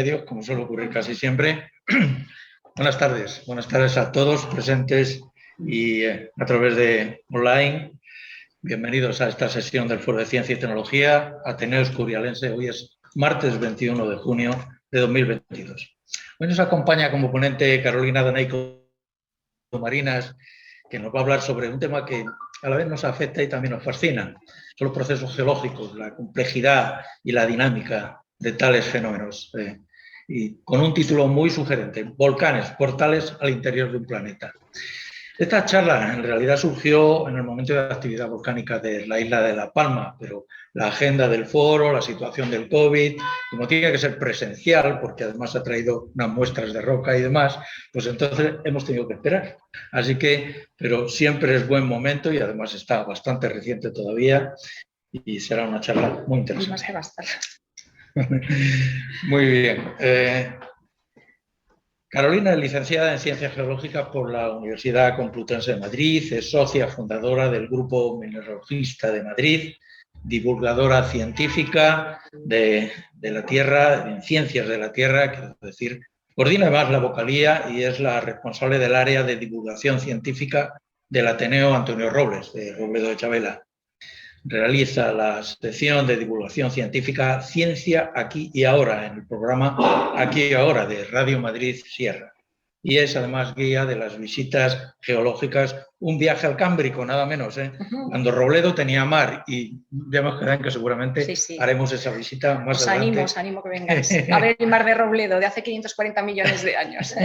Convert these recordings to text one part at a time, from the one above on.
medios, como suele ocurrir casi siempre. Buenas tardes a todos presentes y a través de online. Bienvenidos a esta sesión del Foro de Ciencia y Tecnología, Ateneo Escurialense. Hoy es martes 21 de junio de 2022. Hoy nos acompaña como ponente Carolina Daneico Marinas, que nos va a hablar sobre un tema que a la vez nos afecta y también nos fascina. Son los procesos geológicos, la complejidad y la dinámica de tales fenómenos. Y con un título muy sugerente: Volcanes, portales al interior de un planeta. Esta charla en realidad surgió en el momento de la actividad volcánica de la isla de La Palma, pero la agenda del foro, la situación del COVID, como tiene que ser presencial, porque además ha traído unas muestras de roca y demás, pues entonces hemos tenido que esperar. Así que, pero siempre es buen momento y además está bastante reciente todavía y será una charla muy interesante. Más que bastar. Muy bien. Carolina es licenciada en Ciencias Geológicas por la Universidad Complutense de Madrid, es socia fundadora del Grupo Mineralogista de Madrid, divulgadora científica de la Tierra, en Ciencias de la Tierra, quiero decir, coordina además la vocalía y es la responsable del área de divulgación científica del Ateneo Antonio Robles, de Robledo de Chabela. Realiza la sección de divulgación científica Ciencia Aquí y Ahora en el programa Aquí y Ahora de Radio Madrid Sierra. Y es además guía de las visitas geológicas, un viaje al Cámbrico, nada menos, cuando Robledo tenía mar, y ya nos quedan que seguramente haremos esa visita más adelante. Os animo que vengáis a ver el mar de Robledo de hace 540 millones de años.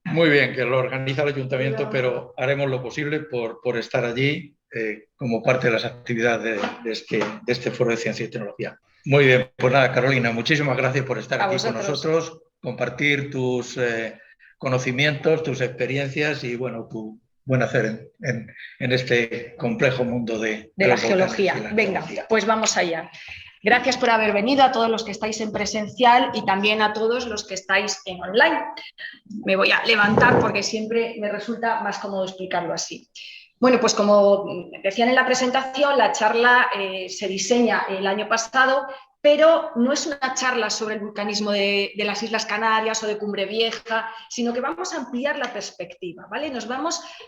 Muy bien, que lo organiza el ayuntamiento, pero haremos lo posible por estar allí como parte de las actividades de este Foro de Ciencia y Tecnología. Muy bien, pues nada, Carolina, muchísimas gracias por estar aquí con nosotros, compartir tus conocimientos, tus experiencias y bueno, tu buen hacer en este complejo mundo de la geología. Venga, pues vamos allá. Gracias por haber venido a todos los que estáis en presencial y también a todos los que estáis en online. Me voy a levantar porque siempre me resulta más cómodo explicarlo así. Bueno, pues como decían en la presentación, la charla se diseña el año pasado, pero no es una charla sobre el vulcanismo de las Islas Canarias o de Cumbre Vieja, sino que vamos a ampliar la perspectiva, ¿vale?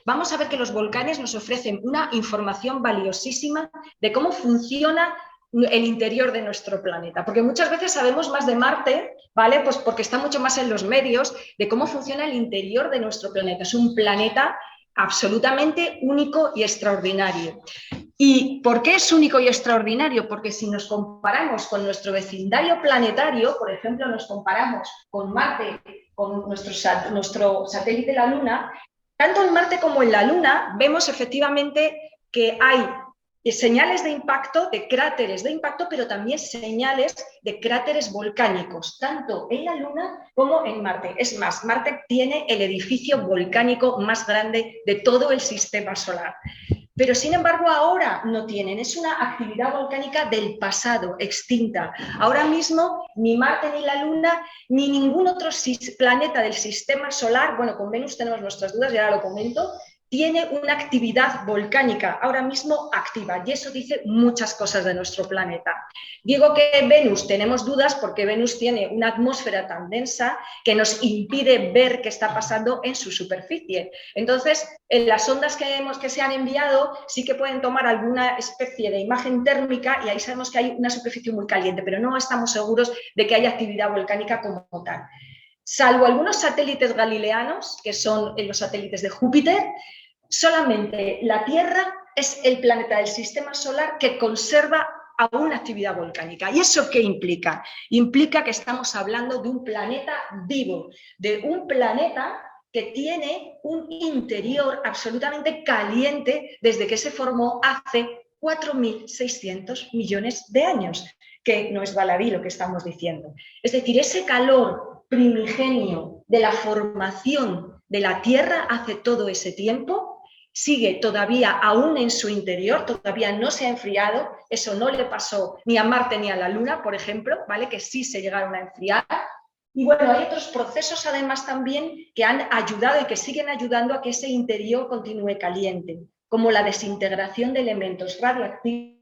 Vamos a ver que los volcanes nos ofrecen una información valiosísima de cómo funciona el interior de nuestro planeta, porque muchas veces sabemos más de Marte, ¿vale? Pues porque está mucho más en los medios, de cómo funciona el interior de nuestro planeta. Es un planeta absolutamente único y extraordinario. ¿Y por qué es único y extraordinario? Porque si nos comparamos con nuestro vecindario planetario, por ejemplo, nos comparamos con Marte, con nuestro satélite la Luna, tanto en Marte como en la Luna vemos efectivamente que hay señales de impacto, de cráteres de impacto, pero también señales de cráteres volcánicos, tanto en la Luna como en Marte. Es más, Marte tiene el edificio volcánico más grande de todo el sistema solar. Pero, sin embargo, ahora no tienen. Es una actividad volcánica del pasado, extinta. Ahora mismo, ni Marte, ni la Luna, ni ningún otro planeta del sistema solar, bueno, con Venus tenemos nuestras dudas, ya lo comento, tiene una actividad volcánica ahora mismo activa, y eso dice muchas cosas de nuestro planeta. Digo que Venus tenemos dudas porque Venus tiene una atmósfera tan densa que nos impide ver qué está pasando en su superficie. Entonces, en las ondas que se han enviado sí que pueden tomar alguna especie de imagen térmica y ahí sabemos que hay una superficie muy caliente, pero no estamos seguros de que haya actividad volcánica como tal. Salvo algunos satélites galileanos, que son los satélites de Júpiter, solamente la Tierra es el planeta del sistema solar que conserva aún actividad volcánica. ¿Y eso qué implica? Implica que estamos hablando de un planeta vivo, de un planeta que tiene un interior absolutamente caliente desde que se formó hace 4.600 millones de años, que no es baladí lo que estamos diciendo. Es decir, ese calor primigenio de la formación de la Tierra hace todo ese tiempo sigue todavía aún en su interior, todavía no se ha enfriado. Eso no le pasó ni a Marte ni a la Luna, por ejemplo, ¿vale? Que sí se llegaron a enfriar. Y bueno, hay otros procesos además también que han ayudado y que siguen ayudando a que ese interior continúe caliente, como la desintegración de elementos radioactivos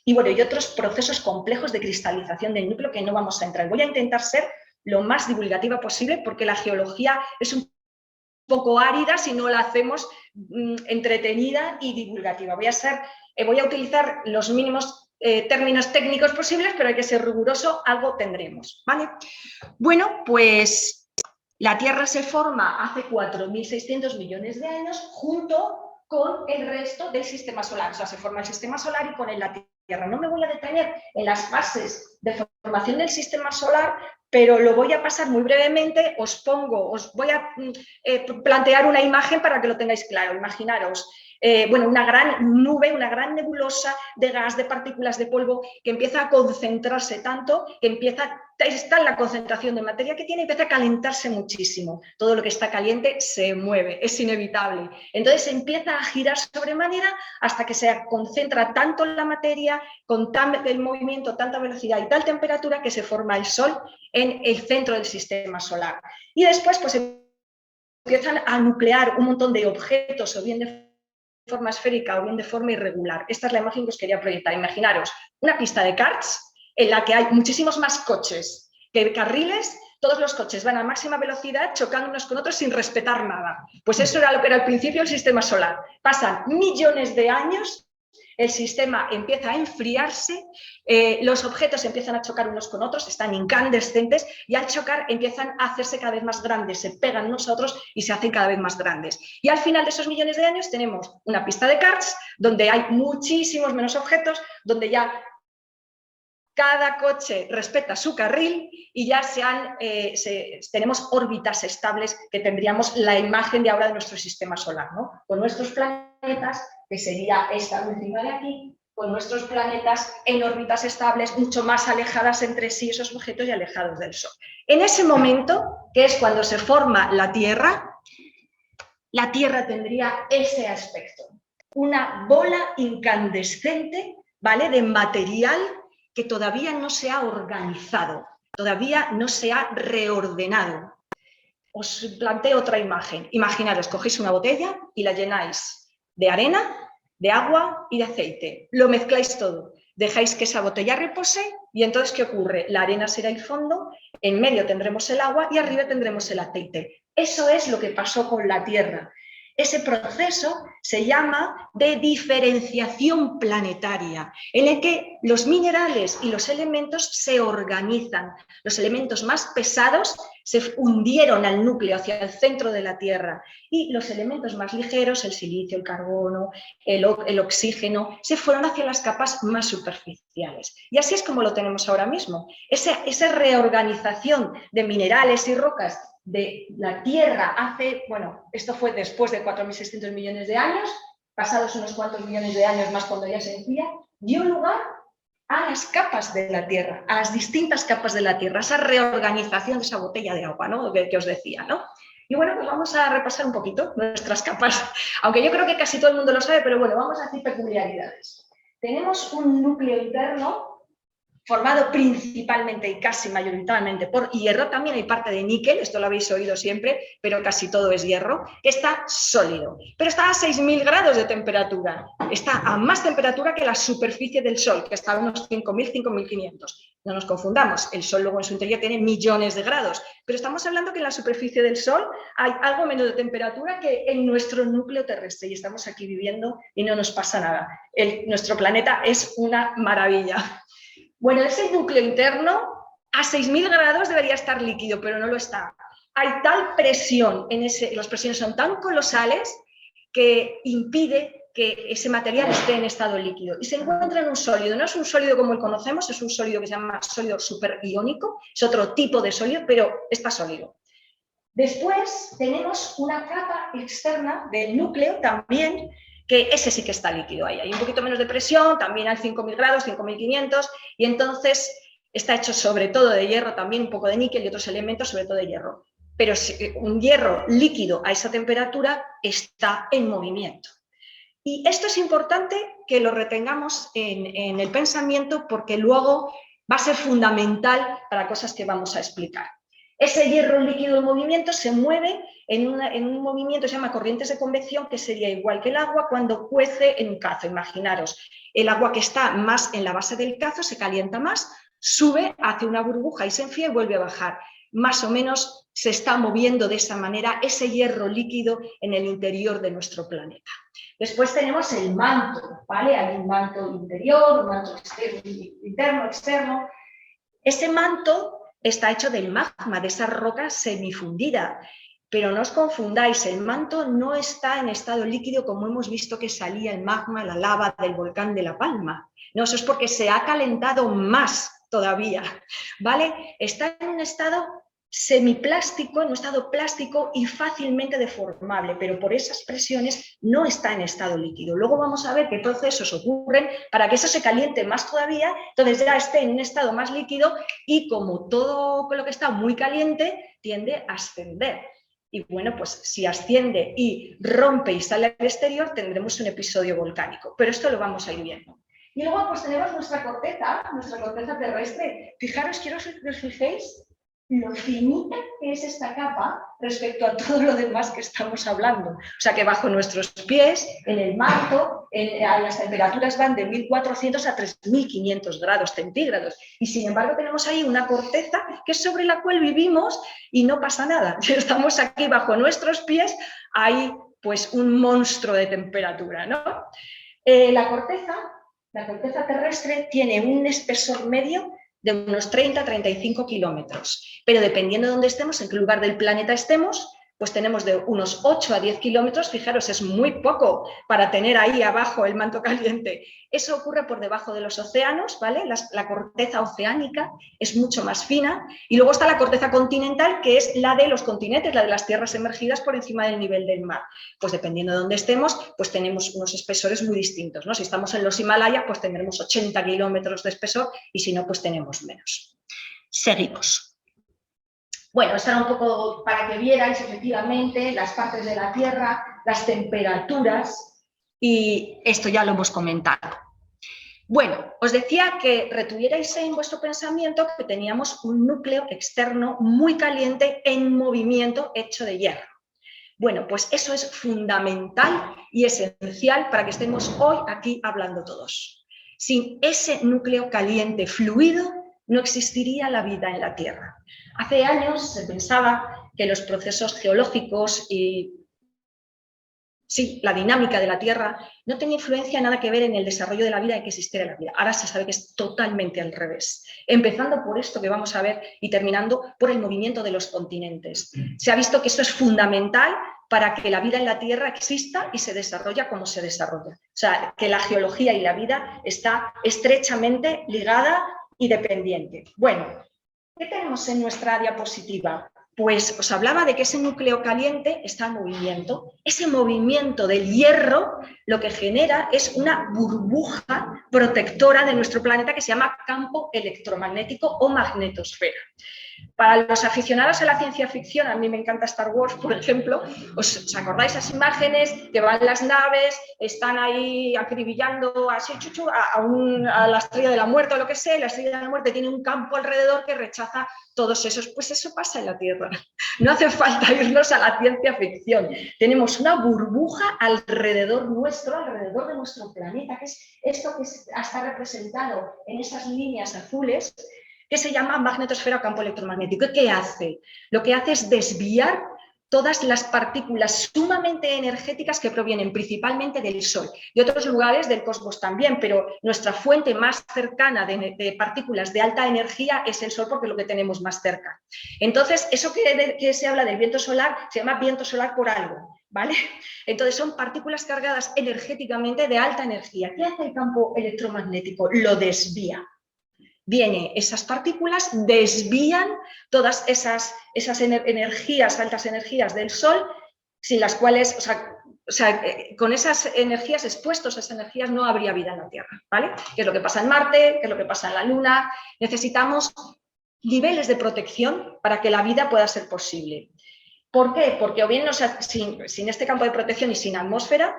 Y bueno, y otros procesos complejos de cristalización del núcleo que no vamos a entrar. Voy a intentar ser lo más divulgativa posible porque la geología es un poco árida si no la hacemos entretenida y divulgativa. Voy a utilizar los mínimos términos técnicos posibles, pero hay que ser riguroso, algo tendremos, ¿vale? Bueno, pues la Tierra se forma hace 4.600 millones de años junto con el resto del sistema solar. O sea, se forma el sistema solar y con él la Tierra. No me voy a detener en las fases de formación del sistema solar, pero lo voy a pasar muy brevemente. Os voy a plantear una imagen para que lo tengáis claro. Imaginaros, bueno, una gran nube, una gran nebulosa de gas, de partículas de polvo que empieza a concentrarse tanto, que está en la concentración de materia que tiene y empieza a calentarse muchísimo. Todo lo que está caliente se mueve, es inevitable. Entonces empieza a girar sobremanera hasta que se concentra tanto la materia, con el movimiento, tanta velocidad y tal temperatura que se forma el Sol en el centro del sistema solar. Y después pues empiezan a nuclear un montón de objetos, o bien de forma esférica o bien de forma irregular. Esta es la imagen que os quería proyectar. Imaginaros una pista de karts en la que hay muchísimos más coches que carriles. Todos los coches van a máxima velocidad chocando unos con otros sin respetar nada. Pues eso era lo que era al principio el sistema solar. Pasan millones de años, el sistema empieza a enfriarse, los objetos empiezan a chocar unos con otros, están incandescentes y al chocar empiezan a hacerse cada vez más grandes, se pegan unos a otros y se hacen cada vez más grandes. Y al final de esos millones de años tenemos una pista de karts donde hay muchísimos menos objetos, donde ya cada coche respeta su carril y ya tenemos órbitas estables que tendríamos la imagen de ahora de nuestro sistema solar, ¿no? Con nuestros planetas, que sería esta última de aquí, con nuestros planetas en órbitas estables, mucho más alejadas entre sí esos objetos y alejados del Sol. En ese momento, que es cuando se forma la Tierra tendría ese aspecto, una bola incandescente, ¿vale?, de material que todavía no se ha organizado, todavía no se ha reordenado. Os planteo otra imagen. Imaginaros, cogéis una botella y la llenáis de arena, de agua y de aceite. Lo mezcláis todo. Dejáis que esa botella repose y entonces, ¿qué ocurre? La arena será el fondo, en medio tendremos el agua y arriba tendremos el aceite. Eso es lo que pasó con la Tierra. Ese proceso se llama de diferenciación planetaria, en el que los minerales y los elementos se organizan. Los elementos más pesados se hundieron al núcleo, hacia el centro de la Tierra, y los elementos más ligeros, el silicio, el carbono, el oxígeno, se fueron hacia las capas más superficiales. Y así es como lo tenemos ahora mismo. Esa reorganización de minerales y rocas de la Tierra esto fue después de 4.600 millones de años, pasados unos cuantos millones de años más cuando ya se enfría, dio lugar a las capas de la Tierra, a las distintas capas de la Tierra, esa reorganización de esa botella de agua, ¿no?, que os decía, ¿no? Y bueno, pues vamos a repasar un poquito nuestras capas, aunque yo creo que casi todo el mundo lo sabe, pero bueno, vamos a decir peculiaridades. Tenemos un núcleo interno formado principalmente y casi mayoritariamente por hierro. También hay parte de níquel, esto lo habéis oído siempre, pero casi todo es hierro, que está sólido, pero está a 6.000 grados de temperatura, está a más temperatura que la superficie del Sol, que está a unos 5.000, 5.500. No nos confundamos, el Sol luego en su interior tiene millones de grados, pero estamos hablando que en la superficie del Sol hay algo menos de temperatura que en nuestro núcleo terrestre y estamos aquí viviendo y no nos pasa nada. Nuestro planeta es una maravilla. Bueno, ese núcleo interno a 6.000 grados debería estar líquido, pero no lo está. Hay tal presión, las presiones son tan colosales que impide que ese material esté en estado líquido y se encuentra en un sólido. No es un sólido como el conocemos, es un sólido que se llama sólido superiónico, es otro tipo de sólido, pero está sólido. Después tenemos una capa externa del núcleo también, que ese sí que está líquido ahí. Hay un poquito menos de presión, también hay 5.000 grados, 5.500, y entonces está hecho sobre todo de hierro, también un poco de níquel y otros elementos, sobre todo de hierro. Pero un hierro líquido a esa temperatura está en movimiento. Y esto es importante que lo retengamos en el pensamiento porque luego va a ser fundamental para cosas que vamos a explicar. Ese hierro líquido en movimiento se mueve en un movimiento que se llama corrientes de convección, que sería igual que el agua cuando cuece en un cazo. Imaginaros, el agua que está más en la base del cazo se calienta más, sube, hace una burbuja y se enfría y vuelve a bajar. Más o menos se está moviendo de esa manera ese hierro líquido en el interior de nuestro planeta. Después tenemos el manto, ¿vale? Hay un manto interior, un manto interno, externo. Ese manto está hecho del magma, de esa roca semifundida. Pero no os confundáis, el manto no está en estado líquido como hemos visto que salía el magma, la lava del volcán de La Palma. No, eso es porque se ha calentado más todavía, ¿vale? Está en un estado semiplástico, en un estado plástico y fácilmente deformable, pero por esas presiones no está en estado líquido. Luego vamos a ver qué procesos ocurren para que eso se caliente más todavía, entonces ya esté en un estado más líquido y como todo lo que está muy caliente tiende a ascender. Y bueno, pues si asciende y rompe y sale al exterior, tendremos un episodio volcánico. Pero esto lo vamos a ir viendo. Y luego pues tenemos nuestra corteza terrestre. Fijaros, quiero que os fijéis lo finita que es esta capa respecto a todo lo demás que estamos hablando. O sea que bajo nuestros pies, en el manto, las temperaturas van de 1400 a 3500 grados centígrados. Y sin embargo tenemos ahí una corteza que es sobre la cual vivimos y no pasa nada. Si estamos aquí bajo nuestros pies, hay pues un monstruo de temperatura, ¿no? La corteza terrestre tiene un espesor medio de unos 30-35 kilómetros, pero dependiendo de dónde estemos, en qué lugar del planeta estemos, pues tenemos de unos 8 a 10 kilómetros, fijaros, es muy poco para tener ahí abajo el manto caliente. Eso ocurre por debajo de los océanos, ¿vale? La corteza oceánica es mucho más fina y luego está la corteza continental, que es la de los continentes, la de las tierras emergidas por encima del nivel del mar. Pues dependiendo de dónde estemos, pues tenemos unos espesores muy distintos, ¿no? Si estamos en los Himalaya, pues tendremos 80 kilómetros de espesor y si no, pues tenemos menos. Seguimos. Bueno, esto era un poco para que vierais efectivamente las partes de la Tierra, las temperaturas, y esto ya lo hemos comentado. Bueno, os decía que retuvierais en vuestro pensamiento que teníamos un núcleo externo muy caliente en movimiento hecho de hierro. Bueno, pues eso es fundamental y esencial para que estemos hoy aquí hablando todos. Sin ese núcleo caliente fluido, no existiría la vida en la Tierra. Hace años se pensaba que los procesos geológicos y la dinámica de la Tierra no tenía influencia nada que ver en el desarrollo de la vida y que existiera la vida. Ahora se sabe que es totalmente al revés. Empezando por esto que vamos a ver y terminando por el movimiento de los continentes. Se ha visto que esto es fundamental para que la vida en la Tierra exista y se desarrolla como se desarrolla. O sea, que la geología y la vida está estrechamente ligada y dependiente. Bueno, ¿qué tenemos en nuestra diapositiva? Pues os hablaba de que ese núcleo caliente está en movimiento. Ese movimiento del hierro lo que genera es una burbuja protectora de nuestro planeta que se llama campo electromagnético o magnetosfera. Para los aficionados a la ciencia ficción, a mí me encanta Star Wars, por ejemplo, ¿os acordáis esas imágenes que van las naves, están ahí acribillando así, a la estrella de la muerte o lo que sea, y la estrella de la muerte tiene un campo alrededor que rechaza todos esos? Pues eso pasa en la Tierra. No hace falta irnos a la ciencia ficción. Tenemos una burbuja alrededor nuestro, alrededor de nuestro planeta, que es esto que está representado en esas líneas azules, que se llama magnetosfera o campo electromagnético. ¿Qué hace? Lo que hace es desviar todas las partículas sumamente energéticas que provienen principalmente del Sol y otros lugares del cosmos también, pero nuestra fuente más cercana de partículas de alta energía es el Sol, porque es lo que tenemos más cerca. Entonces, eso que se habla del viento solar se llama viento solar por algo, ¿vale? Entonces son partículas cargadas energéticamente de alta energía. ¿Qué hace el campo electromagnético? Lo desvía. Esas partículas desvían todas esas energías, altas energías del Sol, sin las cuales, con esas energías, expuestos a esas energías, no habría vida en la Tierra, ¿vale? ¿Qué es lo que pasa en Marte? ¿Qué es lo que pasa en la Luna? Necesitamos niveles de protección para que la vida pueda ser posible. ¿Por qué? Porque o bien sin este campo de protección y sin atmósfera,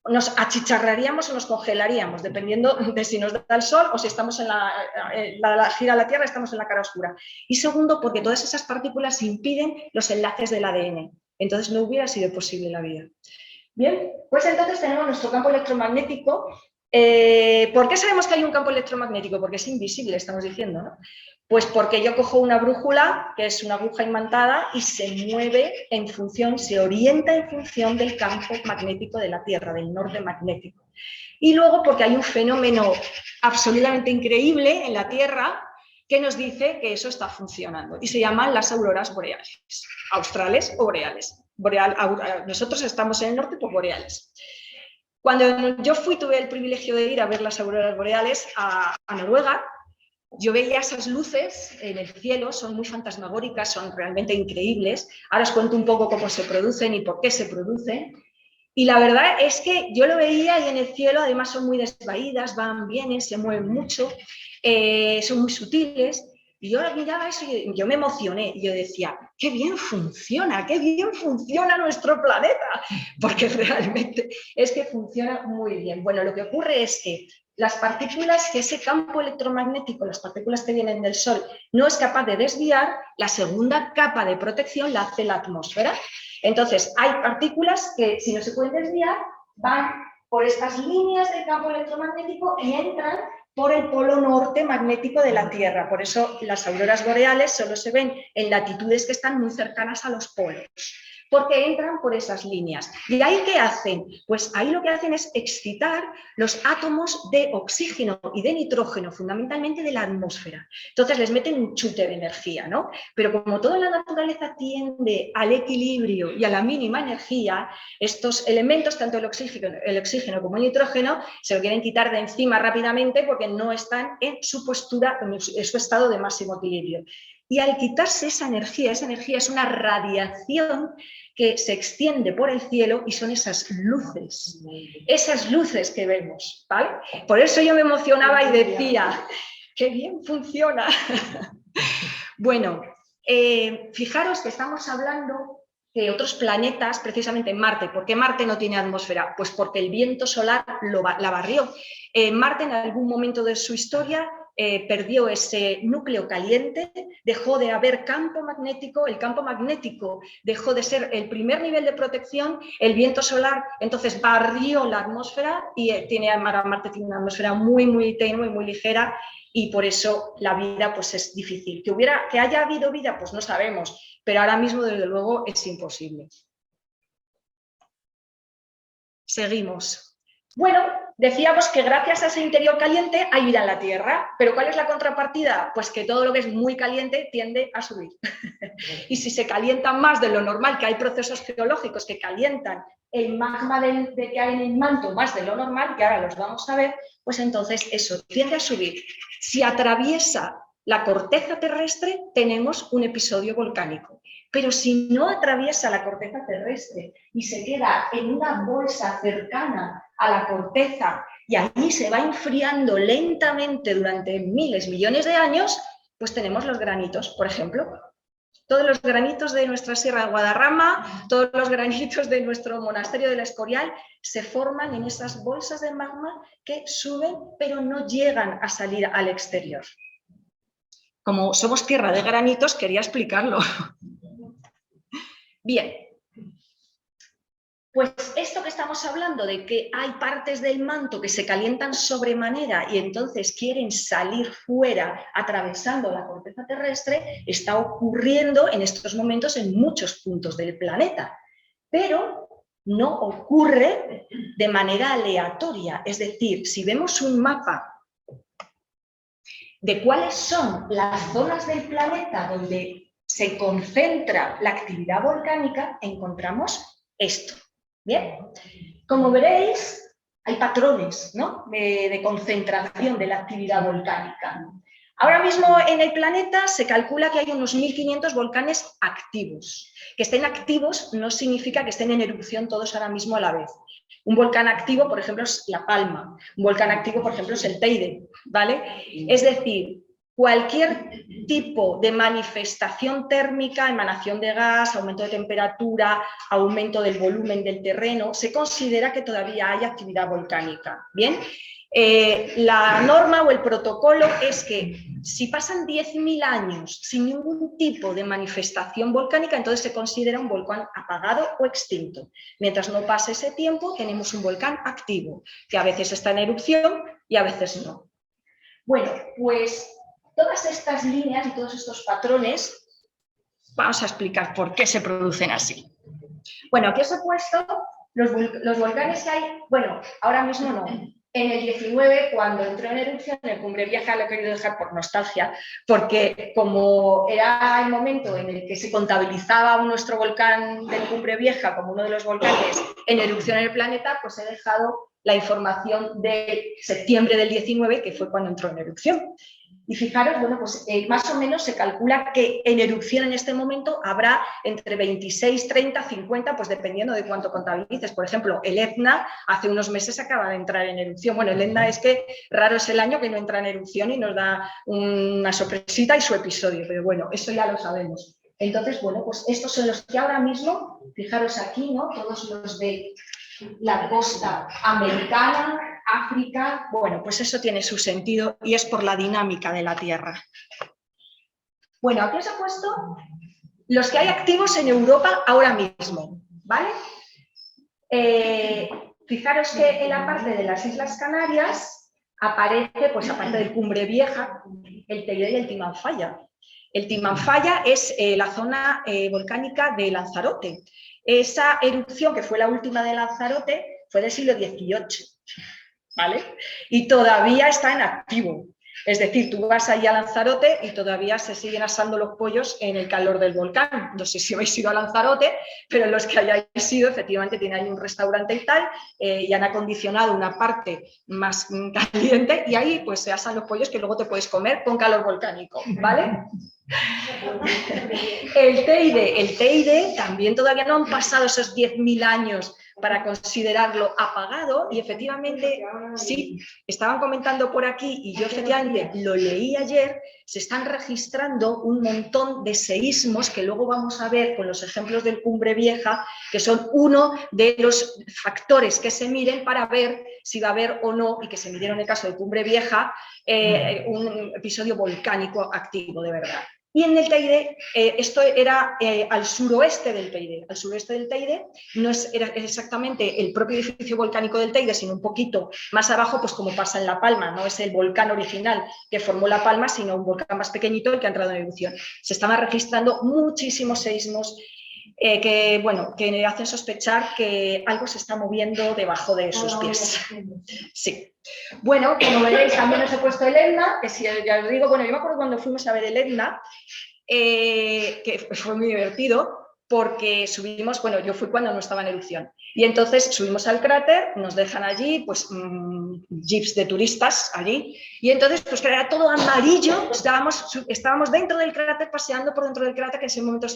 nos achicharraríamos o nos congelaríamos, dependiendo de si nos da el sol o si estamos en la gira de la Tierra, estamos en la cara oscura. Y segundo, porque todas esas partículas impiden los enlaces del ADN. Entonces no hubiera sido posible la vida. Bien, pues entonces tenemos nuestro campo electromagnético. ¿Por qué sabemos que hay un campo electromagnético? Porque es invisible, estamos diciendo, ¿no? Pues porque yo cojo una brújula, que es una aguja imantada, y se mueve en función, se orienta en función del campo magnético de la Tierra, del norte magnético. Y luego porque hay un fenómeno absolutamente increíble en la Tierra que nos dice que eso está funcionando, y se llaman las auroras boreales, australes o boreales. Nosotros estamos en el norte, pues boreales. Cuando yo tuve el privilegio de ir a ver las auroras boreales a Noruega, yo veía esas luces en el cielo, son muy fantasmagóricas, son realmente increíbles. Ahora os cuento un poco cómo se producen y por qué se producen. Y la verdad es que yo lo veía y en el cielo además son muy desvaídas, van, vienen, se mueven mucho, son muy sutiles. Y yo miraba eso y yo me emocioné. Y yo decía, qué bien funciona nuestro planeta. Porque realmente es que funciona muy bien. Bueno, lo que ocurre es que las partículas que ese campo electromagnético, las partículas que vienen del Sol, no es capaz de desviar, la segunda capa de protección la hace la atmósfera. Entonces, hay partículas que, si no se pueden desviar, van por estas líneas del campo electromagnético y entran por el polo norte magnético de la Tierra. Por eso las auroras boreales solo se ven en latitudes que están muy cercanas a los polos, porque entran por esas líneas. ¿Y ahí qué hacen? Pues ahí lo que hacen es excitar los átomos de oxígeno y de nitrógeno, fundamentalmente de la atmósfera. Entonces les meten un chute de energía, ¿no? Pero como toda la naturaleza tiende al equilibrio y a la mínima energía, estos elementos, tanto el oxígeno como el nitrógeno, se lo quieren quitar de encima rápidamente porque no están en su postura, en su estado de máximo equilibrio. Y al quitarse esa energía es una radiación que se extiende por el cielo y son esas luces que vemos, ¿vale? Por eso yo me emocionaba y decía, ¡qué bien funciona! Bueno, fijaros que estamos hablando de otros planetas, precisamente Marte. ¿Por qué Marte no tiene atmósfera? Pues porque el viento solar la barrió. Marte en algún momento de su historia perdió ese núcleo caliente, dejó de haber campo magnético, el campo magnético dejó de ser el primer nivel de protección, el viento solar entonces barrió la atmósfera y Marte tiene una atmósfera muy, muy tenue, muy ligera, y por eso la vida pues es difícil. ¿Que haya habido vida? Pues no sabemos, pero ahora mismo desde luego es imposible. Seguimos. Bueno, decíamos que gracias a ese interior caliente hay vida en la Tierra, pero ¿cuál es la contrapartida? Pues que todo lo que es muy caliente tiende a subir. Y si se calienta más de lo normal, que hay procesos geológicos que calientan el magma que hay en el manto más de lo normal, que ahora los vamos a ver, pues entonces eso tiende a subir. Si atraviesa la corteza terrestre, tenemos un episodio volcánico. Pero si no atraviesa la corteza terrestre y se queda en una bolsa cercana a la corteza y allí se va enfriando lentamente durante miles, millones de años, pues tenemos los granitos, por ejemplo. Todos los granitos de nuestra Sierra de Guadarrama, todos los granitos de nuestro monasterio del Escorial se forman en esas bolsas de magma que suben pero no llegan a salir al exterior. Como somos tierra de granitos, quería explicarlo. Bien, pues esto que estamos hablando de que hay partes del manto que se calientan sobremanera y entonces quieren salir fuera atravesando la corteza terrestre, está ocurriendo en estos momentos en muchos puntos del planeta, pero no ocurre de manera aleatoria. Es decir, si vemos un mapa de cuáles son las zonas del planeta donde se concentra la actividad volcánica, encontramos esto. Bien, como veréis, hay patrones, ¿no?, de concentración de la actividad volcánica. Ahora mismo en el planeta se calcula que hay unos 1.500 volcanes activos. Que estén activos no significa que estén en erupción todos ahora mismo a la vez. Un volcán activo, por ejemplo, es La Palma. Un volcán activo, por ejemplo, es el Teide, ¿vale? Es decir, cualquier tipo de manifestación térmica, emanación de gas, aumento de temperatura, aumento del volumen del terreno, se considera que todavía hay actividad volcánica. Bien, la norma o el protocolo es que si pasan 10.000 años sin ningún tipo de manifestación volcánica, entonces se considera un volcán apagado o extinto. Mientras no pase ese tiempo, tenemos un volcán activo, que a veces está en erupción y a veces no. Bueno, pues todas estas líneas y todos estos patrones, vamos a explicar por qué se producen así. Bueno, aquí os he puesto los volcanes que hay, bueno, ahora mismo no. En el 19, cuando entró en erupción el Cumbre Vieja, lo he querido dejar por nostalgia, porque como era el momento en el que se contabilizaba nuestro volcán del Cumbre Vieja como uno de los volcanes en erupción en el planeta, pues he dejado la información de septiembre del 19, que fue cuando entró en erupción. Y fijaros, bueno, pues más o menos se calcula que en erupción en este momento habrá entre 26, 30, 50, pues dependiendo de cuánto contabilices. Por ejemplo, el Etna hace unos meses acaba de entrar en erupción. Bueno, el Etna es que raro es el año que no entra en erupción y nos da una sorpresita y su episodio, pero bueno, eso ya lo sabemos. Entonces, bueno, pues estos son los que ahora mismo, fijaros aquí, ¿no? Todos los de la costa americana, África, bueno, pues eso tiene su sentido y es por la dinámica de la Tierra. Bueno, aquí os he puesto los que hay activos en Europa ahora mismo, ¿vale? Fijaros que en la parte de las Islas Canarias aparece, pues aparte del Cumbre Vieja, el Teide y el Timanfaya. El Timanfaya es la zona volcánica de Lanzarote. Esa erupción, que fue la última de Lanzarote, fue del siglo XVIII, ¿vale? Y todavía está en activo. Es decir, tú vas ahí a Lanzarote y todavía se siguen asando los pollos en el calor del volcán. No sé si habéis ido a Lanzarote, pero los que hayáis ido, efectivamente, tienen ahí un restaurante y tal, y han acondicionado una parte más caliente y ahí pues se asan los pollos que luego te puedes comer con calor volcánico, ¿vale? El Teide también todavía no han pasado esos 10.000 años para considerarlo apagado y efectivamente, sí, estaban comentando por aquí y yo efectivamente lo leí ayer, se están registrando un montón de seísmos que luego vamos a ver con los ejemplos del Cumbre Vieja, que son uno de los factores que se miren para ver si va a haber o no, y que se midieron en el caso de Cumbre Vieja, un episodio volcánico activo de verdad. Y en el Teide, esto era al suroeste del Teide. Al suroeste del Teide no era exactamente el propio edificio volcánico del Teide, sino un poquito más abajo, pues como pasa en La Palma. No es el volcán original que formó La Palma, sino un volcán más pequeñito el que ha entrado en erupción. Se estaban registrando muchísimos seísmos que, bueno, que hacen sospechar que algo se está moviendo debajo de sus pies. Sí. Bueno, como veréis, también os he puesto el Etna, que si ya os digo, bueno, yo me acuerdo cuando fuimos a ver el Etna, que fue muy divertido, porque subimos, bueno, yo fui cuando no estaba en erupción, y entonces subimos al cráter, nos dejan allí, pues, jeeps de turistas allí, y entonces, pues, era todo amarillo, estábamos dentro del cráter, paseando por dentro del cráter, que en ese momento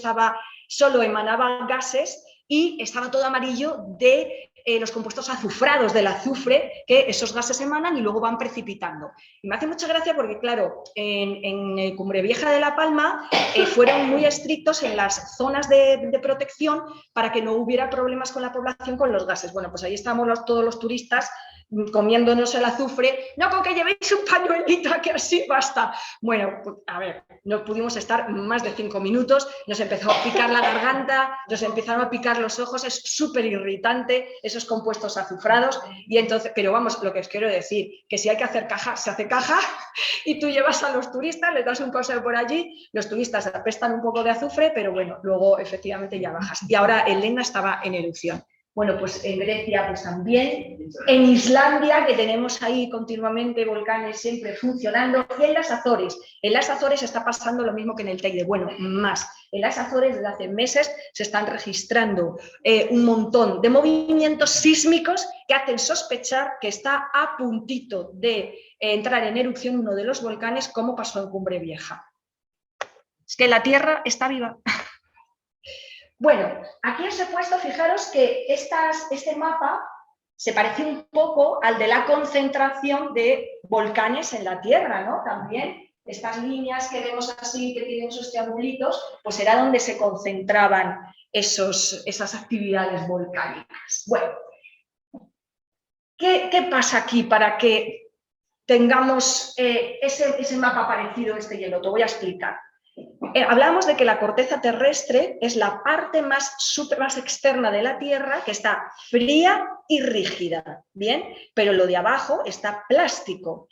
solo emanaba gases, y estaba todo amarillo de los compuestos azufrados del azufre, que esos gases emanan y luego van precipitando. Y me hace mucha gracia porque, claro, en Cumbre Vieja de La Palma fueron muy estrictos en las zonas de protección para que no hubiera problemas con la población con los gases. Bueno, pues ahí estamos todos los turistas comiéndonos el azufre, no, con que llevéis un pañuelito, que así basta. Bueno, pues, a ver, no pudimos estar más de 5 minutos, nos empezó a picar la garganta, nos empezaron a picar los ojos, es súper irritante esos compuestos azufrados, y entonces, pero vamos, lo que os quiero decir, que si hay que hacer caja, se hace caja, y tú llevas a los turistas, les das un paseo por allí, los turistas apestan un poco de azufre, pero bueno, luego efectivamente ya bajas. Y ahora el Etna estaba en erupción. Bueno, pues en Grecia pues también, en Islandia, que tenemos ahí continuamente volcanes siempre funcionando, y en las Azores. En las Azores está pasando lo mismo que en el Teide, bueno, más. En las Azores desde hace meses se están registrando un montón de movimientos sísmicos que hacen sospechar que está a puntito de entrar en erupción uno de los volcanes, como pasó en Cumbre Vieja. Es que la Tierra está viva. Bueno, aquí os he puesto, fijaros que este mapa se parece un poco al de la concentración de volcanes en la Tierra, ¿no? También, Estas líneas que vemos así, que tienen esos triangulitos, pues era donde se concentraban esas actividades volcánicas. Bueno, ¿qué pasa aquí para que tengamos ese mapa parecido a este y el otro? Voy a explicar. Hablamos de que la corteza terrestre es la parte más externa de la Tierra, que está fría y rígida, ¿bien? Pero lo de abajo está plástico.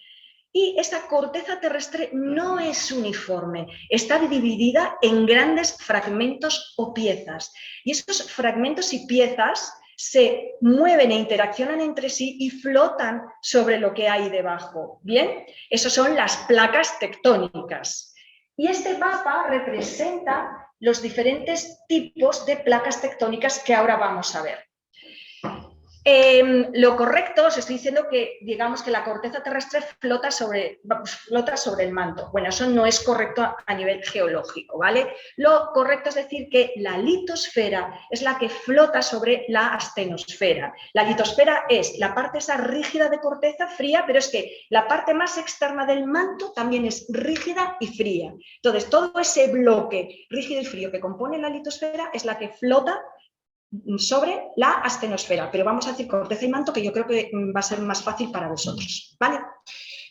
Y esa corteza terrestre no es uniforme, está dividida en grandes fragmentos o piezas. Y esos fragmentos y piezas se mueven e interaccionan entre sí y flotan sobre lo que hay debajo, ¿bien? Esas son las placas tectónicas. Y este mapa representa los diferentes tipos de placas tectónicas que ahora vamos a ver. Lo correcto, os estoy diciendo que digamos que la corteza terrestre flota sobre el manto. Bueno, eso no es correcto a nivel geológico, ¿vale? Lo correcto es decir que la litosfera es la que flota sobre la astenosfera. La litosfera es la parte esa rígida de corteza fría, pero es que la parte más externa del manto también es rígida y fría. Entonces, todo ese bloque rígido y frío que compone la litosfera es la que flota sobre la astenosfera, pero vamos a decir corteza y manto, que yo creo que va a ser más fácil para vosotros, ¿vale?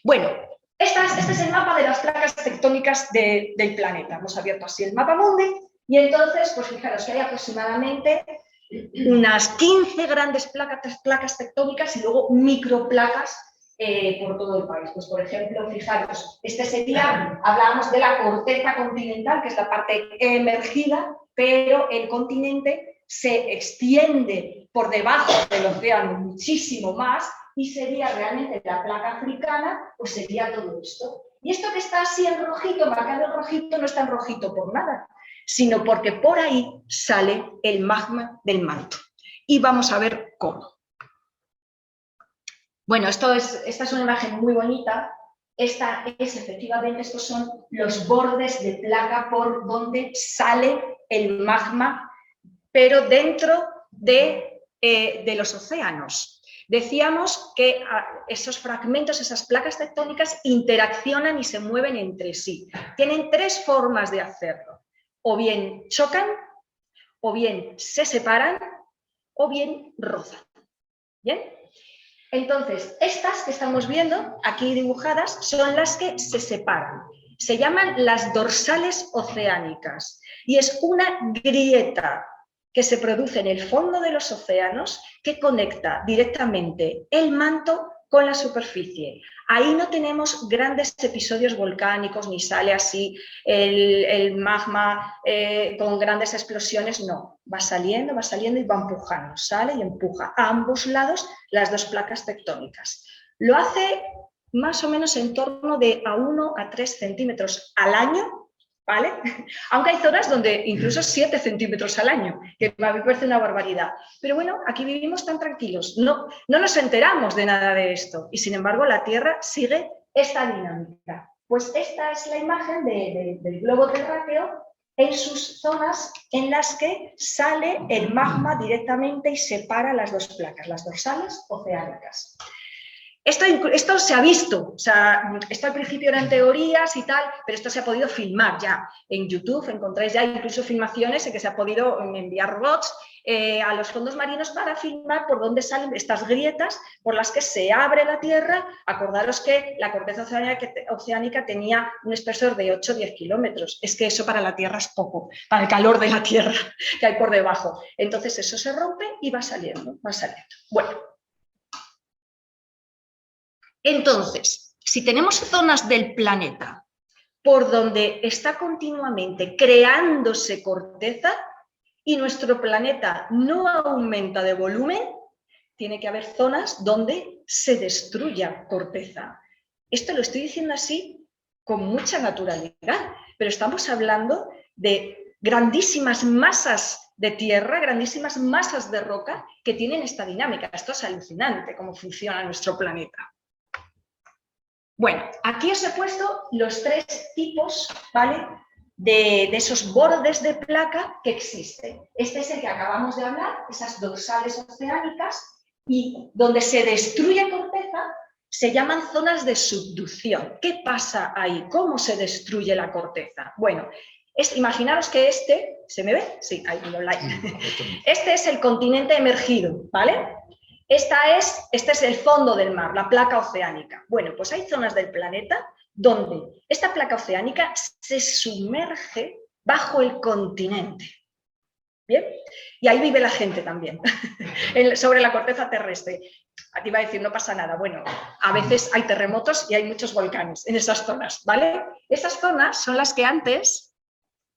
Bueno, este es el mapa de las placas tectónicas del planeta. Hemos abierto así el mapa mundi y entonces, pues fijaros que hay aproximadamente unas 15 grandes placas tectónicas y luego microplacas por todo el país. Pues por ejemplo, fijaros, este sería, hablábamos de la corteza continental, que es la parte emergida, pero el continente se extiende por debajo del océano muchísimo más y sería realmente la placa africana, pues sería todo esto. Y esto que está así en rojito, marcado en rojito, no está en rojito por nada, sino porque por ahí sale el magma del manto. Y vamos a ver cómo. Bueno, esta es una imagen muy bonita. Efectivamente, estos son los bordes de placa por donde sale el magma, pero dentro de los océanos. Decíamos que esos fragmentos, esas placas tectónicas, interaccionan y se mueven entre sí. Tienen tres formas de hacerlo. O bien chocan, o bien se separan, o bien rozan. ¿Bien? Entonces, estas que estamos viendo aquí dibujadas son las que se separan. Se llaman las dorsales oceánicas y es una grieta que se produce en el fondo de los océanos que conecta directamente el manto con la superficie. Ahí no tenemos grandes episodios volcánicos, ni sale así el magma con grandes explosiones, no. Va saliendo y va empujando, sale y empuja a ambos lados las dos placas tectónicas. Lo hace más o menos en torno de a 1 a 3 centímetros al año, ¿vale? Aunque hay zonas donde incluso 7 centímetros al año, que a mí me parece una barbaridad. Pero bueno, aquí vivimos tan tranquilos, no nos enteramos de nada de esto y sin embargo la Tierra sigue esta dinámica. Pues esta es la imagen del globo terráqueo en sus zonas en las que sale el magma directamente y separa las dos placas, las dorsales oceánicas. Esto se ha visto, o sea, esto al principio eran teorías y tal, pero esto se ha podido filmar ya. En YouTube encontráis ya incluso filmaciones en que se ha podido enviar robots a los fondos marinos para filmar por dónde salen estas grietas por las que se abre la Tierra. Acordaros que la corteza oceánica tenía un espesor de 8 o 10 kilómetros. Es que eso para la Tierra es poco, para el calor de la Tierra que hay por debajo. Entonces eso se rompe y va saliendo, va saliendo. Bueno. Entonces, si tenemos zonas del planeta por donde está continuamente creándose corteza y nuestro planeta no aumenta de volumen, tiene que haber zonas donde se destruya corteza. Esto lo estoy diciendo así con mucha naturalidad, pero estamos hablando de grandísimas masas de tierra, grandísimas masas de roca que tienen esta dinámica. Esto es alucinante cómo funciona nuestro planeta. Bueno, aquí os he puesto los tres tipos, ¿vale?, de esos bordes de placa que existen. Este es el que acabamos de hablar, esas dorsales oceánicas, y donde se destruye corteza se llaman zonas de subducción. ¿Qué pasa ahí? ¿Cómo se destruye la corteza? Bueno, imaginaros que ¿se me ve? Sí, ahí lo like. Este es el continente emergido, ¿vale? Este es el fondo del mar, la placa oceánica. Bueno, pues hay zonas del planeta donde esta placa oceánica se sumerge bajo el continente. ¿Bien? Y ahí vive la gente también, sobre la corteza terrestre. Aquí va a decir, no pasa nada. Bueno, a veces hay terremotos y hay muchos volcanes en esas zonas, ¿vale? Esas zonas son las que antes,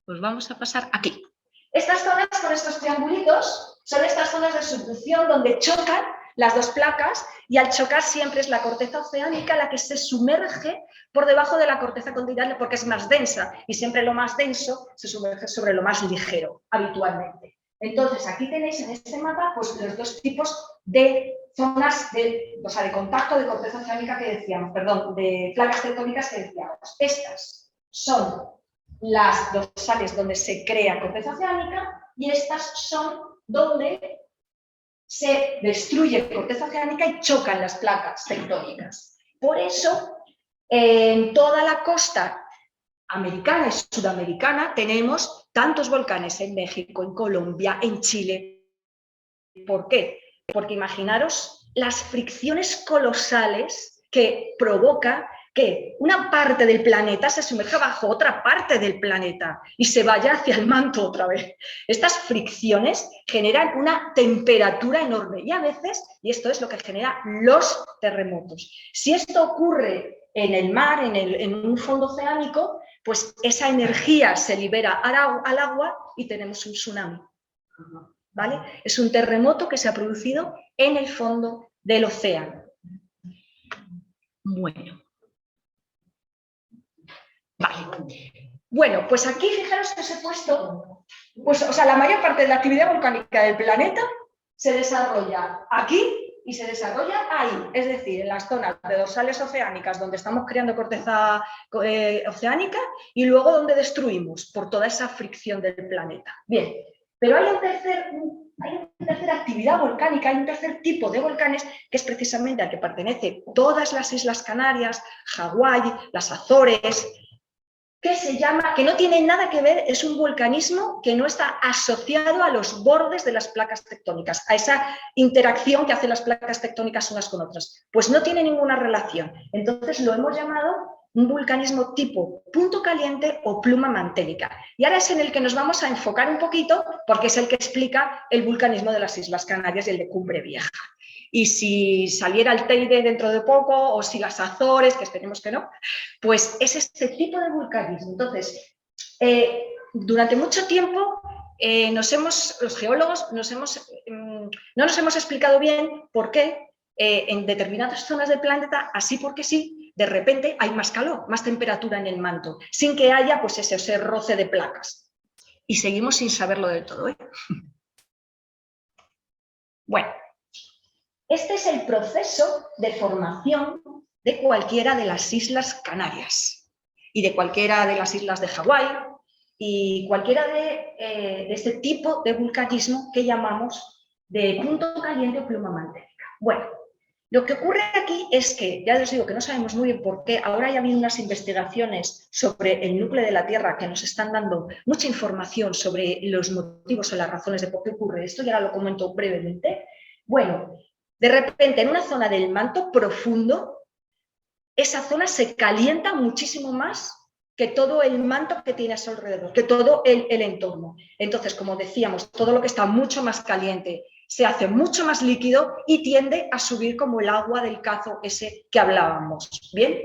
pues vamos a pasar aquí. Estas zonas con estos triangulitos son estas zonas de subducción donde chocan las dos placas y al chocar siempre es la corteza oceánica la que se sumerge por debajo de la corteza continental porque es más densa y siempre lo más denso se sumerge sobre lo más ligero habitualmente. Entonces aquí tenéis en este mapa pues, los dos tipos de zonas de contacto de corteza oceánica que decíamos, perdón, de placas tectónicas que decíamos. Estas son las dorsales donde se crea corteza oceánica y estas son donde se destruye corteza oceánica y chocan las placas tectónicas. Por eso, en toda la costa americana y sudamericana tenemos tantos volcanes en México, en Colombia, en Chile. ¿Por qué? Porque imaginaros las fricciones colosales que provoca que una parte del planeta se sumerja bajo otra parte del planeta y se vaya hacia el manto otra vez. Estas fricciones generan una temperatura enorme y a veces, y esto es lo que genera los terremotos. Si esto ocurre en el mar, en un fondo oceánico, pues esa energía se libera al agua y tenemos un tsunami. ¿Vale? Es un terremoto que se ha producido en el fondo del océano. Bueno. Vale. Bueno, pues aquí fijaros que os he puesto, pues, o sea, la mayor parte de la actividad volcánica del planeta se desarrolla aquí y se desarrolla ahí, es decir, en las zonas de dorsales oceánicas donde estamos creando corteza oceánica y luego donde destruimos por toda esa fricción del planeta. Bien, pero hay una tercera actividad volcánica, hay un tercer tipo de volcanes que es precisamente al que pertenece todas las Islas Canarias, Hawái, las Azores, que no tiene nada que ver, es un volcanismo que no está asociado a los bordes de las placas tectónicas, a esa interacción que hacen las placas tectónicas unas con otras. Pues no tiene ninguna relación. Entonces lo hemos llamado un vulcanismo tipo punto caliente o pluma mantélica. Y ahora es en el que nos vamos a enfocar un poquito porque es el que explica el vulcanismo de las Islas Canarias y el de Cumbre Vieja. Y si saliera el Teide dentro de poco, o si las Azores, que esperemos que no, pues es este tipo de vulcanismo. Entonces, durante mucho tiempo los geólogos no nos hemos explicado bien por qué en determinadas zonas del planeta, así porque sí, de repente hay más calor, más temperatura en el manto, sin que haya pues ese roce de placas. Y seguimos sin saberlo del todo, ¿eh? Bueno. Este es el proceso de formación de cualquiera de las Islas Canarias y de cualquiera de las islas de Hawái y cualquiera de este tipo de vulcanismo que llamamos de punto caliente o pluma mantélica. Bueno, lo que ocurre aquí es que, ya les digo que no sabemos muy bien por qué, ahora ya ha habido unas investigaciones sobre el núcleo de la Tierra que nos están dando mucha información sobre los motivos o las razones de por qué ocurre esto, y ahora lo comento brevemente. Bueno, de repente, en una zona del manto profundo, esa zona se calienta muchísimo más que todo el manto que tiene a su alrededor, que todo el entorno. Entonces, como decíamos, todo lo que está mucho más caliente se hace mucho más líquido y tiende a subir como el agua del cazo ese que hablábamos. ¿Bien?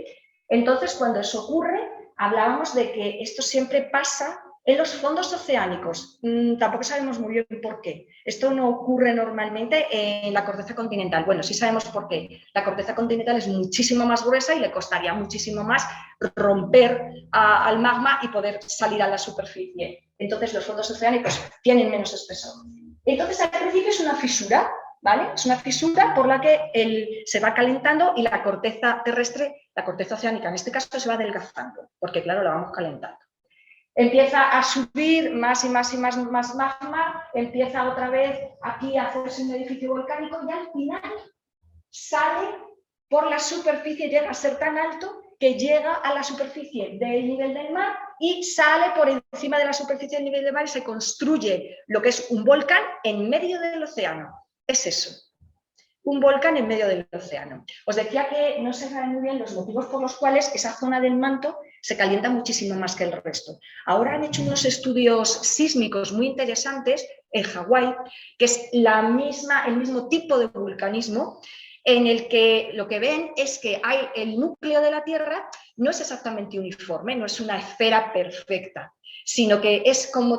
Entonces, cuando eso ocurre, hablábamos de que esto siempre pasa en los fondos oceánicos. Tampoco sabemos muy bien por qué. Esto no ocurre normalmente en la corteza continental. Bueno, sí sabemos por qué. La corteza continental es muchísimo más gruesa y le costaría muchísimo más romper al magma y poder salir a la superficie. Entonces los fondos oceánicos tienen menos espesor. Entonces al principio es una fisura, ¿vale? Es una fisura por la que se va calentando y la corteza terrestre, la corteza oceánica en este caso, se va adelgazando, porque claro, la vamos calentando. Empieza a subir más y más y más magma, empieza otra vez aquí a hacerse un edificio volcánico y al final sale por la superficie, llega a ser tan alto que llega a la superficie del nivel del mar y sale por encima de la superficie del nivel del mar y se construye lo que es un volcán en medio del océano. Es eso, un volcán en medio del océano. Os decía que no se saben muy bien los motivos por los cuales esa zona del manto se calienta muchísimo más que el resto. Ahora han hecho unos estudios sísmicos muy interesantes en Hawái, que es el mismo tipo de vulcanismo, en el que lo que ven es que el núcleo de la Tierra no es exactamente uniforme, no es una esfera perfecta, sino que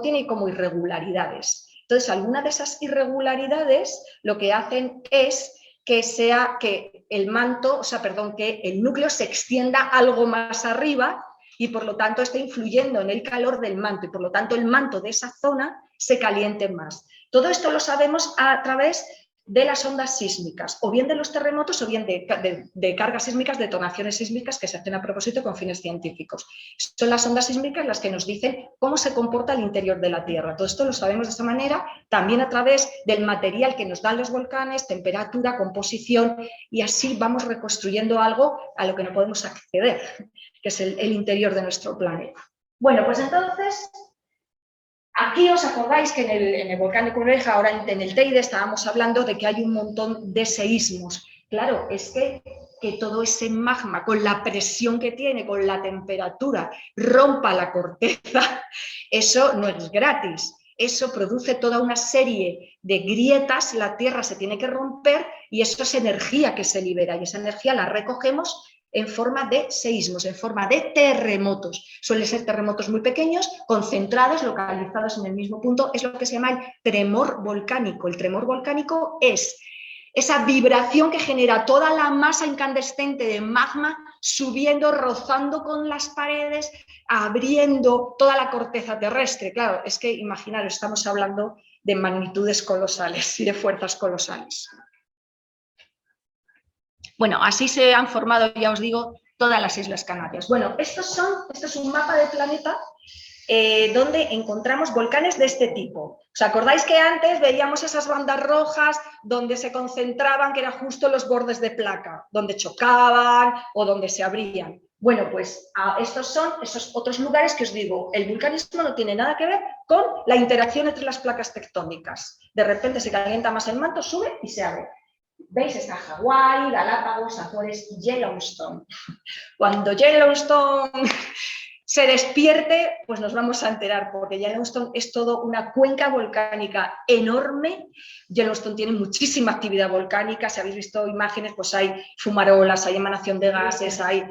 tiene como irregularidades. Entonces, algunas de esas irregularidades lo que hacen es que el núcleo se extienda algo más arriba y por lo tanto esté influyendo en el calor del manto y por lo tanto el manto de esa zona se caliente más. Todo esto lo sabemos a través de las ondas sísmicas, o bien de los terremotos o bien de cargas sísmicas, detonaciones sísmicas que se hacen a propósito con fines científicos. Son las ondas sísmicas las que nos dicen cómo se comporta el interior de la Tierra. Todo esto lo sabemos de esta manera, también a través del material que nos dan los volcanes, temperatura, composición, y así vamos reconstruyendo algo a lo que no podemos acceder, que es el interior de nuestro planeta. Bueno, pues entonces, aquí os acordáis que en el volcán de Curreja, ahora en el Teide, estábamos hablando de que hay un montón de seísmos. Claro, es que todo ese magma, con la presión que tiene, con la temperatura, rompa la corteza, eso no es gratis. Eso produce toda una serie de grietas, la Tierra se tiene que romper y eso es energía que se libera y esa energía la recogemos en forma de seísmos, en forma de terremotos. Suelen ser terremotos muy pequeños, concentrados, localizados en el mismo punto. Es lo que se llama el tremor volcánico. El tremor volcánico es esa vibración que genera toda la masa incandescente de magma subiendo, rozando con las paredes, abriendo toda la corteza terrestre. Claro, es que imaginaros, estamos hablando de magnitudes colosales y de fuerzas colosales. Bueno, así se han formado, ya os digo, todas las Islas Canarias. Bueno, esto es un mapa del planeta donde encontramos volcanes de este tipo. ¿Os acordáis que antes veíamos esas bandas rojas donde se concentraban, que eran justo los bordes de placa, donde chocaban o donde se abrían? Bueno, pues estos son esos otros lugares que os digo, el vulcanismo no tiene nada que ver con la interacción entre las placas tectónicas. De repente se calienta más el manto, sube y se abre. ¿Veis? Está Hawái, Galápagos, Azores y Yellowstone. Cuando Yellowstone se despierte, pues nos vamos a enterar, porque Yellowstone es todo una cuenca volcánica enorme. Yellowstone tiene muchísima actividad volcánica. Si habéis visto imágenes, pues hay fumarolas, hay emanación de gases, hay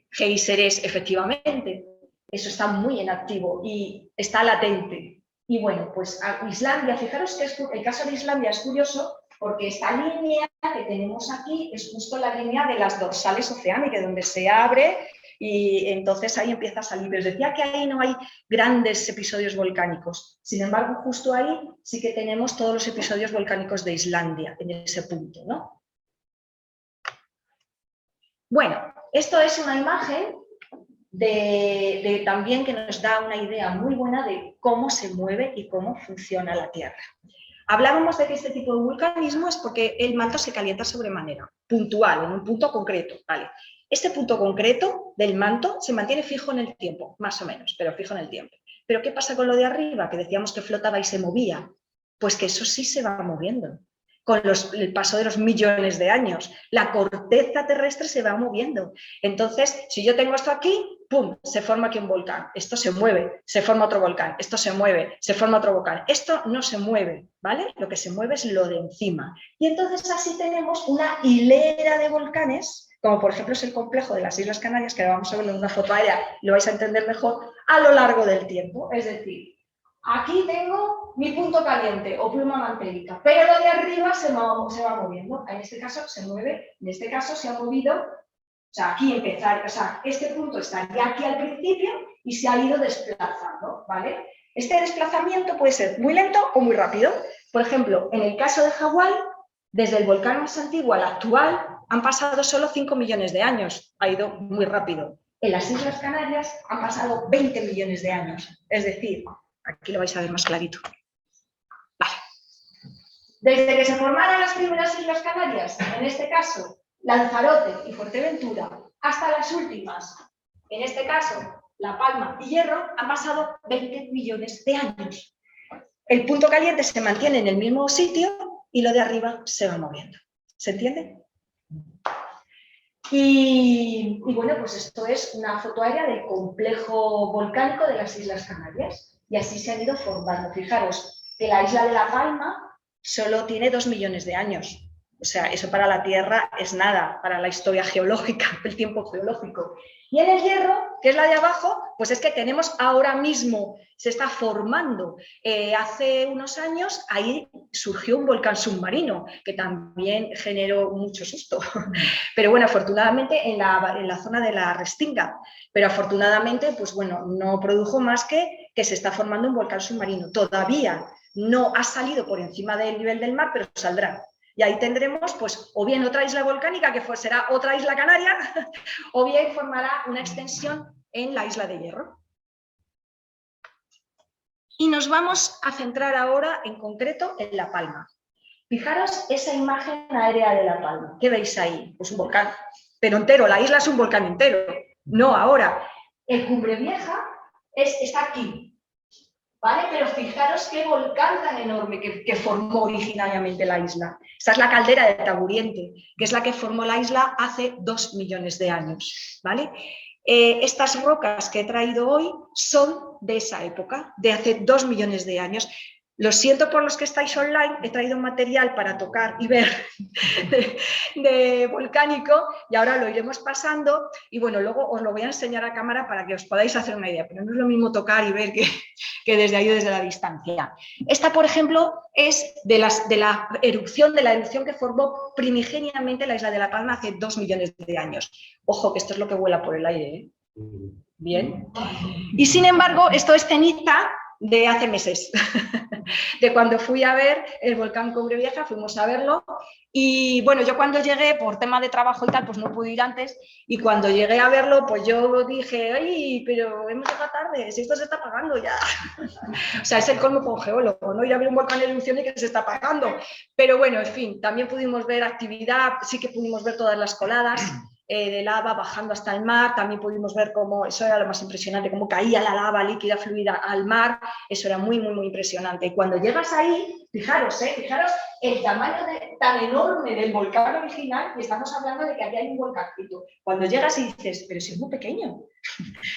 géiseres, efectivamente. Eso está muy en activo y está latente. Y bueno, pues Islandia, fijaros que el caso de Islandia es curioso, porque esta línea que tenemos aquí es justo la línea de las dorsales oceánicas, donde se abre y entonces ahí empieza a salir. Os decía que ahí no hay grandes episodios volcánicos, sin embargo, justo ahí sí que tenemos todos los episodios volcánicos de Islandia, en ese punto, ¿no? Bueno, esto es una imagen también que nos da una idea muy buena de cómo se mueve y cómo funciona la Tierra. Hablábamos de que este tipo de vulcanismo es porque el manto se calienta sobremanera, puntual, en un punto concreto, ¿vale? Este punto concreto del manto se mantiene fijo en el tiempo, más o menos, pero fijo en el tiempo. ¿Pero qué pasa con lo de arriba, que decíamos que flotaba y se movía? Pues que eso sí se va moviendo. Con el paso de los millones de años, la corteza terrestre se va moviendo. Entonces, si yo tengo esto aquí, ¡pum!, se forma aquí un volcán. Esto se mueve, se forma otro volcán. Esto se mueve, se forma otro volcán. Esto no se mueve, ¿vale? Lo que se mueve es lo de encima. Y entonces así tenemos una hilera de volcanes, como por ejemplo es el complejo de las Islas Canarias, que vamos a ver en una foto aérea, lo vais a entender mejor, a lo largo del tiempo. Es decir, aquí tengo mi punto caliente o pluma manteiga, pero lo de arriba se va moviendo. En este caso se mueve, en este caso se ha movido, o sea, aquí empezar, o sea, este punto estaría aquí al principio y se ha ido desplazando, ¿vale? Este desplazamiento puede ser muy lento o muy rápido. Por ejemplo, en el caso de Hawái, desde el volcán más antiguo al actual han pasado solo 5 millones de años, ha ido muy rápido. En las Islas Canarias han pasado 20 millones de años, es decir, aquí lo vais a ver más clarito. Vale. Desde que se formaron las primeras Islas Canarias, en este caso, Lanzarote y Fuerteventura, hasta las últimas, en este caso La Palma y Hierro, han pasado 20 millones de años. El punto caliente se mantiene en el mismo sitio y lo de arriba se va moviendo. ¿Se entiende? Y bueno, pues esto es una foto aérea del complejo volcánico de las Islas Canarias. Y así se han ido formando. Fijaros que la isla de La Palma solo tiene 2 millones de años. O sea, eso para la Tierra es nada, para la historia geológica, el tiempo geológico. Y en el Hierro, que es la de abajo, pues es que tenemos ahora mismo, se está formando. Hace unos años ahí surgió un volcán submarino, que también generó mucho susto. Pero bueno, afortunadamente en la zona de la Restinga. Pero afortunadamente, pues bueno, no produjo más que se está formando un volcán submarino. Todavía no ha salido por encima del nivel del mar, pero saldrá. Y ahí tendremos, pues, o bien otra isla volcánica, que será otra isla canaria, o bien formará una extensión en la isla de Hierro. Y nos vamos a centrar ahora, en concreto, en La Palma. Fijaros esa imagen aérea de La Palma. ¿Qué veis ahí? Pues un volcán, pero entero. La isla es un volcán entero. No ahora. El Cumbre Vieja está aquí. ¿Vale? Pero fijaros qué volcán tan enorme que formó originariamente la isla. Esta es la caldera de Taburiente, que es la que formó la isla hace 2 millones de años. ¿Vale? Estas rocas que he traído hoy son de esa época, de hace 2 millones de años. Lo siento por los que estáis online, he traído material para tocar y ver de volcánico y ahora lo iremos pasando y bueno, luego os lo voy a enseñar a cámara para que os podáis hacer una idea, pero no es lo mismo tocar y ver que desde ahí, desde la distancia. Esta, por ejemplo, es de la erupción que formó primigeniamente la isla de La Palma hace 2 millones de años. Ojo, que esto es lo que vuela por el aire, ¿eh? Bien. Y sin embargo, esto es ceniza de hace meses, de cuando fui a ver el volcán Cumbre Vieja, fuimos a verlo y bueno, yo cuando llegué por tema de trabajo y tal, pues no pude ir antes y cuando llegué a verlo, pues yo dije, ay, pero hemos llegado tarde, si esto se está apagando ya. O sea, es el colmo con geólogo, ¿no? Ir a ver un volcán en erupción y que se está apagando. Pero bueno, en fin, también pudimos ver actividad, sí que pudimos ver todas las coladas de lava bajando hasta el mar, también pudimos ver cómo, eso era lo más impresionante, cómo caía la lava líquida fluida al mar, eso era muy, muy, muy impresionante. Y cuando llegas ahí, fijaros el tamaño tan enorme del volcán original, y estamos hablando de que aquí hay un volcancito. Cuando llegas y dices, pero si es muy pequeño,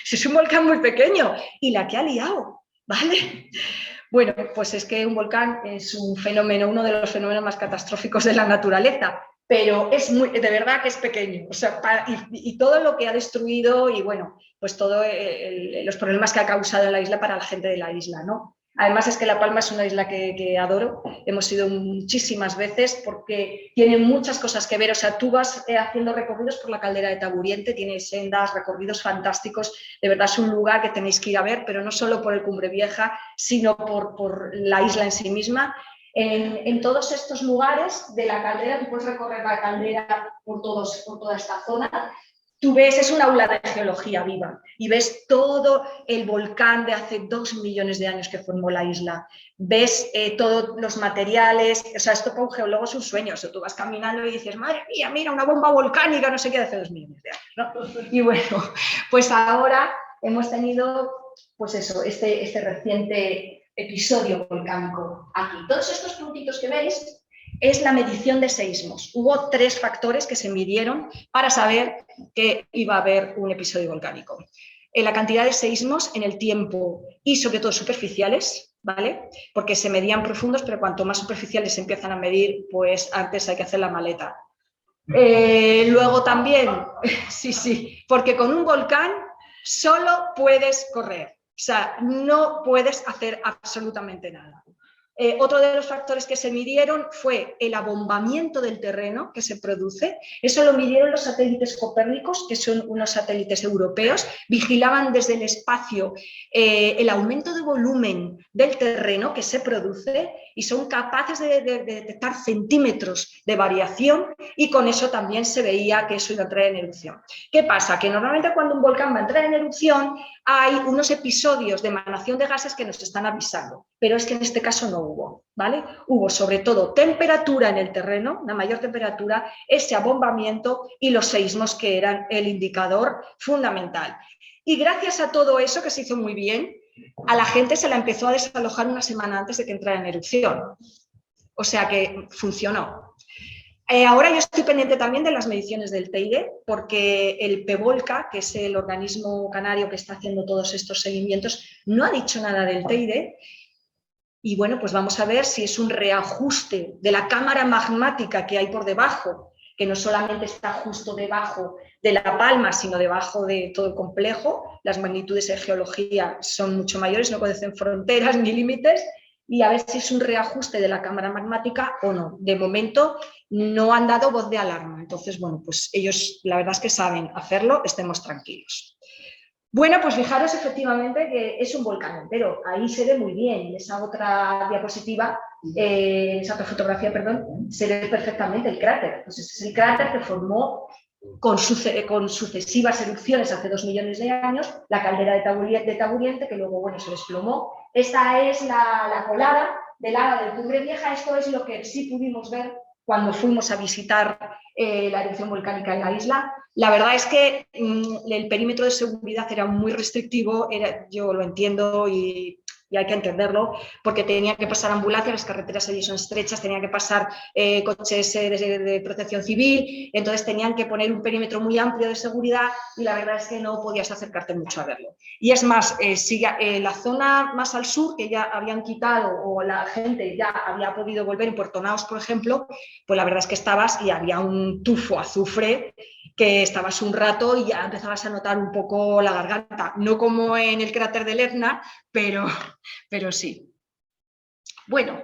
si es un volcán muy pequeño, y la que ha liado, ¿vale? Bueno, pues es que un volcán es un fenómeno, uno de los fenómenos más catastróficos de la naturaleza, pero es de verdad que es pequeño, o sea, y todo lo que ha destruido y bueno, pues todos los problemas que ha causado en la isla para la gente de la isla, ¿no? Además es que La Palma es una isla que adoro, hemos ido muchísimas veces porque tiene muchas cosas que ver, o sea, tú vas haciendo recorridos por la caldera de Taburiente, tiene sendas, recorridos fantásticos, de verdad es un lugar que tenéis que ir a ver, pero no solo por el Cumbre Vieja, sino por la isla en sí misma. En todos estos lugares de la caldera, tú puedes recorrer la caldera por toda esta zona, tú ves, es un aula de geología viva y ves todo el volcán de hace 2 millones de años que formó la isla, ves todos los materiales, o sea, esto para un geólogo es un sueño, o sea, tú vas caminando y dices, madre mía, mira, una bomba volcánica, no sé qué, de hace 2 millones de años, ¿no? Y bueno, pues ahora hemos tenido, pues eso, este reciente episodio volcánico aquí. Todos estos puntitos que veis es la medición de seísmos. Hubo 3 factores que se midieron para saber que iba a haber un episodio volcánico. La cantidad de seísmos en el tiempo y sobre todo superficiales, ¿vale? Porque se medían profundos, pero cuanto más superficiales se empiezan a medir, pues antes hay que hacer la maleta. Luego también, sí, porque con un volcán solo puedes correr. O sea, no puedes hacer absolutamente nada. Otro de los factores que se midieron fue el abombamiento del terreno que se produce. Eso lo midieron los satélites copérnicos, que son unos satélites europeos. Vigilaban desde el espacio el aumento de volumen del terreno que se produce y son capaces de detectar centímetros de variación y con eso también se veía que eso iba a entrar en erupción. ¿Qué pasa? Que normalmente cuando un volcán va a entrar en erupción hay unos episodios de emanación de gases que nos están avisando, pero es que en este caso no hubo, ¿vale? Hubo sobre todo temperatura en el terreno, una mayor temperatura, ese abombamiento y los seísmos que eran el indicador fundamental. Y gracias a todo eso, que se hizo muy bien, a la gente se la empezó a desalojar una semana antes de que entrara en erupción. O sea que funcionó. Ahora yo estoy pendiente también de las mediciones del Teide, porque el PEVOLCA, que es el organismo canario que está haciendo todos estos seguimientos, no ha dicho nada del Teide. Y bueno, pues vamos a ver si es un reajuste de la cámara magmática que hay por debajo, que no solamente está justo debajo de La Palma, sino debajo de todo el complejo. Las magnitudes en geología son mucho mayores, no conocen fronteras ni límites, y a ver si es un reajuste de la cámara magmática o no. De momento no han dado voz de alarma, entonces, bueno, pues ellos la verdad es que saben hacerlo, estemos tranquilos. Bueno, pues fijaros efectivamente que es un volcán entero, ahí se ve muy bien, y esa otra diapositiva, esa otra fotografía, perdón, se ve perfectamente el cráter. Pues ese es el cráter que formó con sucesivas erupciones hace 2 millones de años, la caldera de Taburiente, que luego, bueno, se desplomó. Esta es la colada de lava del Cumbre Vieja. Esto es lo que sí pudimos ver cuando fuimos a visitar la erupción volcánica en la isla. La verdad es que el perímetro de seguridad era muy restrictivo, yo lo entiendo y hay que entenderlo, porque tenía que pasar ambulancias, las carreteras allí son estrechas, tenían que pasar coches de protección civil, entonces tenían que poner un perímetro muy amplio de seguridad y la verdad es que no podías acercarte mucho a verlo. Y es más, si la zona más al sur, que ya habían quitado o la gente ya había podido volver, en Puerto Naos, por ejemplo, pues la verdad es que estabas y había un tufo azufre que estabas un rato y ya empezabas a notar un poco la garganta, no como en el cráter del Etna, pero sí. Bueno,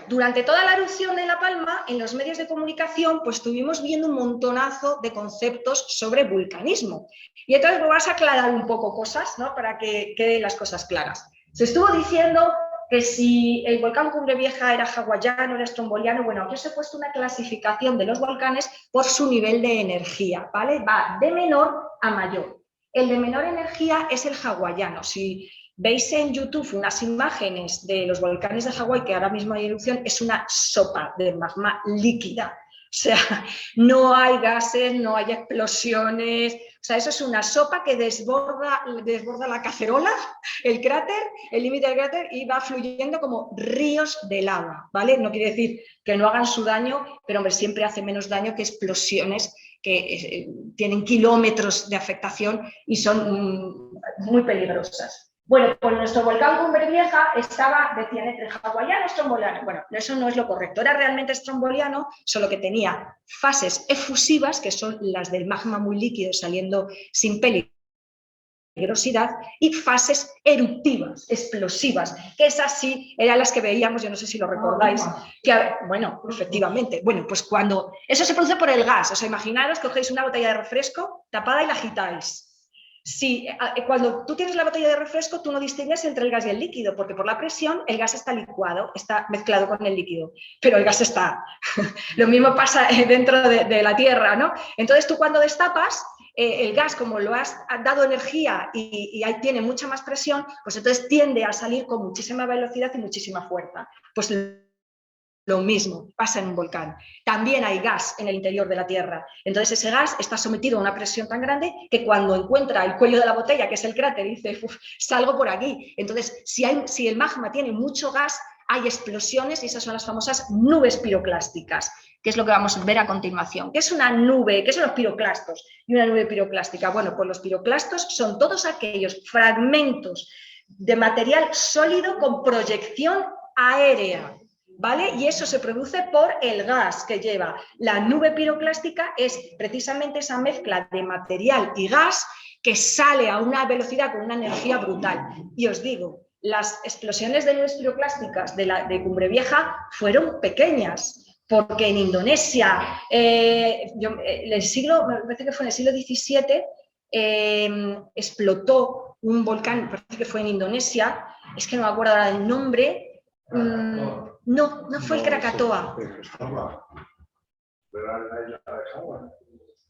durante toda la erupción de La Palma, en los medios de comunicación, pues estuvimos viendo un montonazo de conceptos sobre vulcanismo. Y entonces me vas a aclarar un poco cosas, ¿no? Para que queden las cosas claras. Se estuvo diciendo que si el volcán Cumbre Vieja era hawaiano, era stromboliano, bueno, aquí os he puesto una clasificación de los volcanes por su nivel de energía, ¿vale? Va de menor a mayor. El de menor energía es el hawaiano. Si veis en YouTube unas imágenes de los volcanes de Hawái, que ahora mismo hay erupción, es una sopa de magma líquida. O sea, no hay gases, no hay explosiones. O sea, eso es una sopa que desborda la cacerola, el cráter, el límite del cráter, y va fluyendo como ríos de lava, ¿vale? No quiere decir que no hagan su daño, pero hombre, siempre hace menos daño que explosiones que tienen kilómetros de afectación y son muy peligrosas. Bueno, pues nuestro volcán Cumbre Vieja estaba, decían, entre hawaiano y stromboliano. Bueno, eso no es lo correcto, era realmente stromboliano, solo que tenía fases efusivas, que son las del magma muy líquido saliendo sin peligrosidad, y fases eruptivas, explosivas, que esas sí eran las que veíamos, yo no sé si lo recordáis, que, bueno, efectivamente, bueno, pues cuando eso se produce por el gas, o sea, imaginaros que cogéis una botella de refresco tapada y la agitáis. Sí, cuando tú tienes la botella de refresco, tú no distingues entre el gas y el líquido, porque por la presión el gas está licuado, está mezclado con el líquido, pero el gas está. Lo mismo pasa dentro de la Tierra, ¿no? Entonces tú cuando destapas, el gas, como lo has dado energía y ahí tiene mucha más presión, pues entonces tiende a salir con muchísima velocidad y muchísima fuerza. Pues lo mismo pasa en un volcán. También hay gas en el interior de la Tierra. Entonces ese gas está sometido a una presión tan grande que cuando encuentra el cuello de la botella, que es el cráter, dice, salgo por aquí. Entonces, si el magma tiene mucho gas, hay explosiones y esas son las famosas nubes piroclásticas, que es lo que vamos a ver a continuación. ¿Qué es una nube? ¿Qué son los piroclastos? Y una nube piroclástica. Bueno, pues los piroclastos son todos aquellos fragmentos de material sólido con proyección aérea, ¿vale? Y eso se produce por el gas que lleva. La nube piroclástica es precisamente esa mezcla de material y gas que sale a una velocidad con una energía brutal. Y os digo, las explosiones de nubes piroclásticas de Cumbre Vieja fueron pequeñas, porque en Indonesia, me parece que fue en el siglo XVII, explotó un volcán, parece que fue en Indonesia, es que no me acuerdo ahora del nombre. No fue el Krakatoa.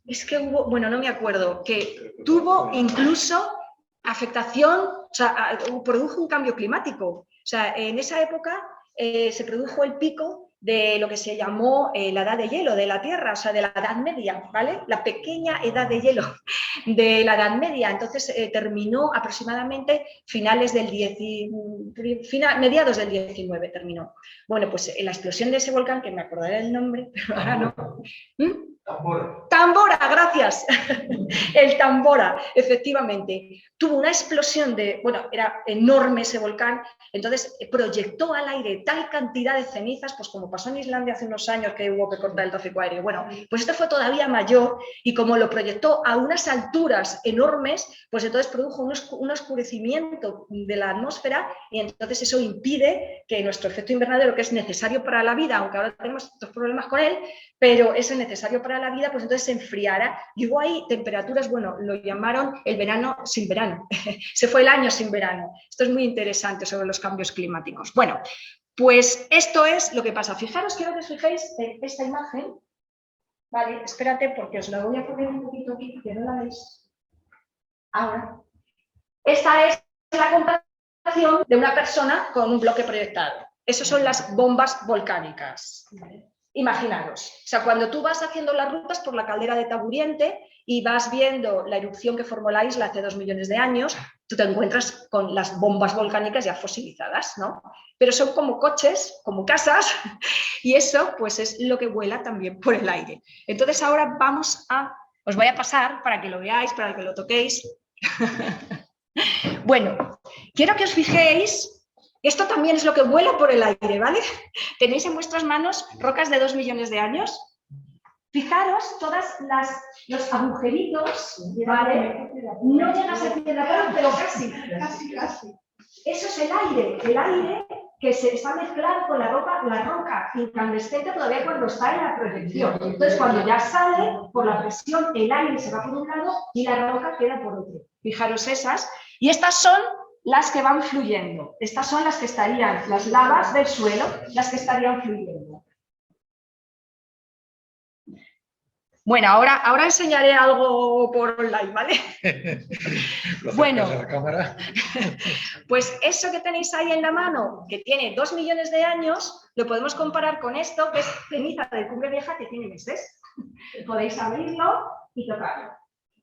Es que hubo, bueno, no me acuerdo, que tuvo incluso afectación, o sea, produjo un cambio climático. O sea, en esa época se produjo el pico de lo que se llamó la edad de hielo de la Tierra, o sea, de la Edad Media, ¿vale? La pequeña edad de hielo de la Edad Media. Entonces terminó aproximadamente mediados del 19 terminó. Bueno, pues la explosión de ese volcán, que me acordaré del nombre, pero ahora no. Tambora. Tambora, gracias. El Tambora, efectivamente. Tuvo una explosión bueno, era enorme ese volcán, entonces proyectó al aire tal cantidad de cenizas, pues como pasó en Islandia hace unos años que hubo que cortar el tráfico aéreo. Bueno, pues esto fue todavía mayor y como lo proyectó a unas alturas enormes, pues entonces produjo un oscurecimiento de la atmósfera y entonces eso impide que nuestro efecto invernadero, que es necesario para la vida, aunque ahora tenemos estos problemas con él, pero es necesario para la vida, pues entonces se enfriará. Y hubo ahí temperaturas, bueno, lo llamaron el verano sin verano. Se fue el año sin verano. Esto es muy interesante sobre los cambios climáticos. Bueno, pues esto es lo que pasa. Fijaros, quiero que os fijéis en esta imagen. Vale, espérate porque os la voy a poner un poquito aquí, que no la veis. Ahora. Esta es la comparación de una persona con un bloque proyectado. Esas son las bombas volcánicas. Imaginaros, o sea, cuando tú vas haciendo las rutas por la caldera de Taburiente y vas viendo la erupción que formó la isla hace 2 millones de años, tú te encuentras con las bombas volcánicas ya fosilizadas, ¿no? Pero son como coches, como casas, y eso pues es lo que vuela también por el aire. Entonces ahora os voy a pasar para que lo veáis, para que lo toquéis. Bueno, quiero que os fijéis. Esto también es lo que vuela por el aire, ¿vale? ¿Tenéis en vuestras manos rocas de 2 millones de años? Fijaros todos los agujeritos, ¿vale? No llega a ser piedra, pero casi. Eso es el aire que se está mezclado con la roca incandescente todavía cuando está en la proyección. Entonces, cuando ya sale, por la presión, el aire se va por un lado y la roca queda por otro. Fijaros esas. Y estas son las que van fluyendo. Estas son las que estarían, las lavas del suelo, las que estarían fluyendo. Bueno, ahora enseñaré algo por online, ¿vale? Bueno, a la cámara. Pues eso que tenéis ahí en la mano, que tiene 2 millones de años, lo podemos comparar con esto, que es ceniza de Cumbre Vieja, que tiene meses. Podéis abrirlo y tocarlo.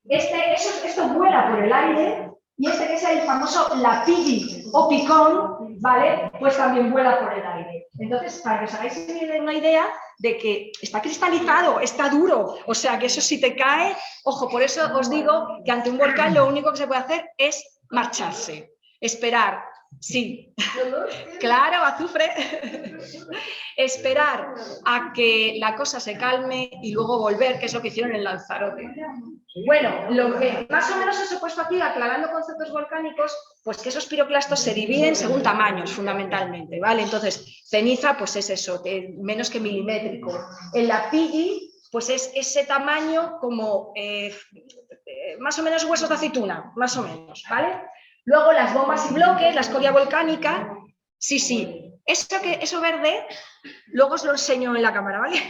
Esto vuela por el aire. Y este que es el famoso lapilli o picón, ¿vale? Pues también vuela por el aire. Entonces, para que os hagáis una idea de que está cristalizado, está duro, o sea que eso si te cae, ojo, por eso os digo que ante un volcán lo único que se puede hacer es marcharse, esperar. Sí, claro, azufre. Esperar a que la cosa se calme y luego volver, que es lo que hicieron en Lanzarote. Bueno, lo que más o menos os he puesto aquí, aclarando conceptos volcánicos, pues que esos piroclastos se dividen según tamaños, fundamentalmente, ¿vale? Entonces, ceniza, pues es eso, menos que milimétrico. El lapilli, pues es ese tamaño como más o menos huesos de aceituna, más o menos, ¿vale? Luego las bombas y bloques, la escoria volcánica, sí. Eso verde, luego os lo enseño en la cámara, ¿vale?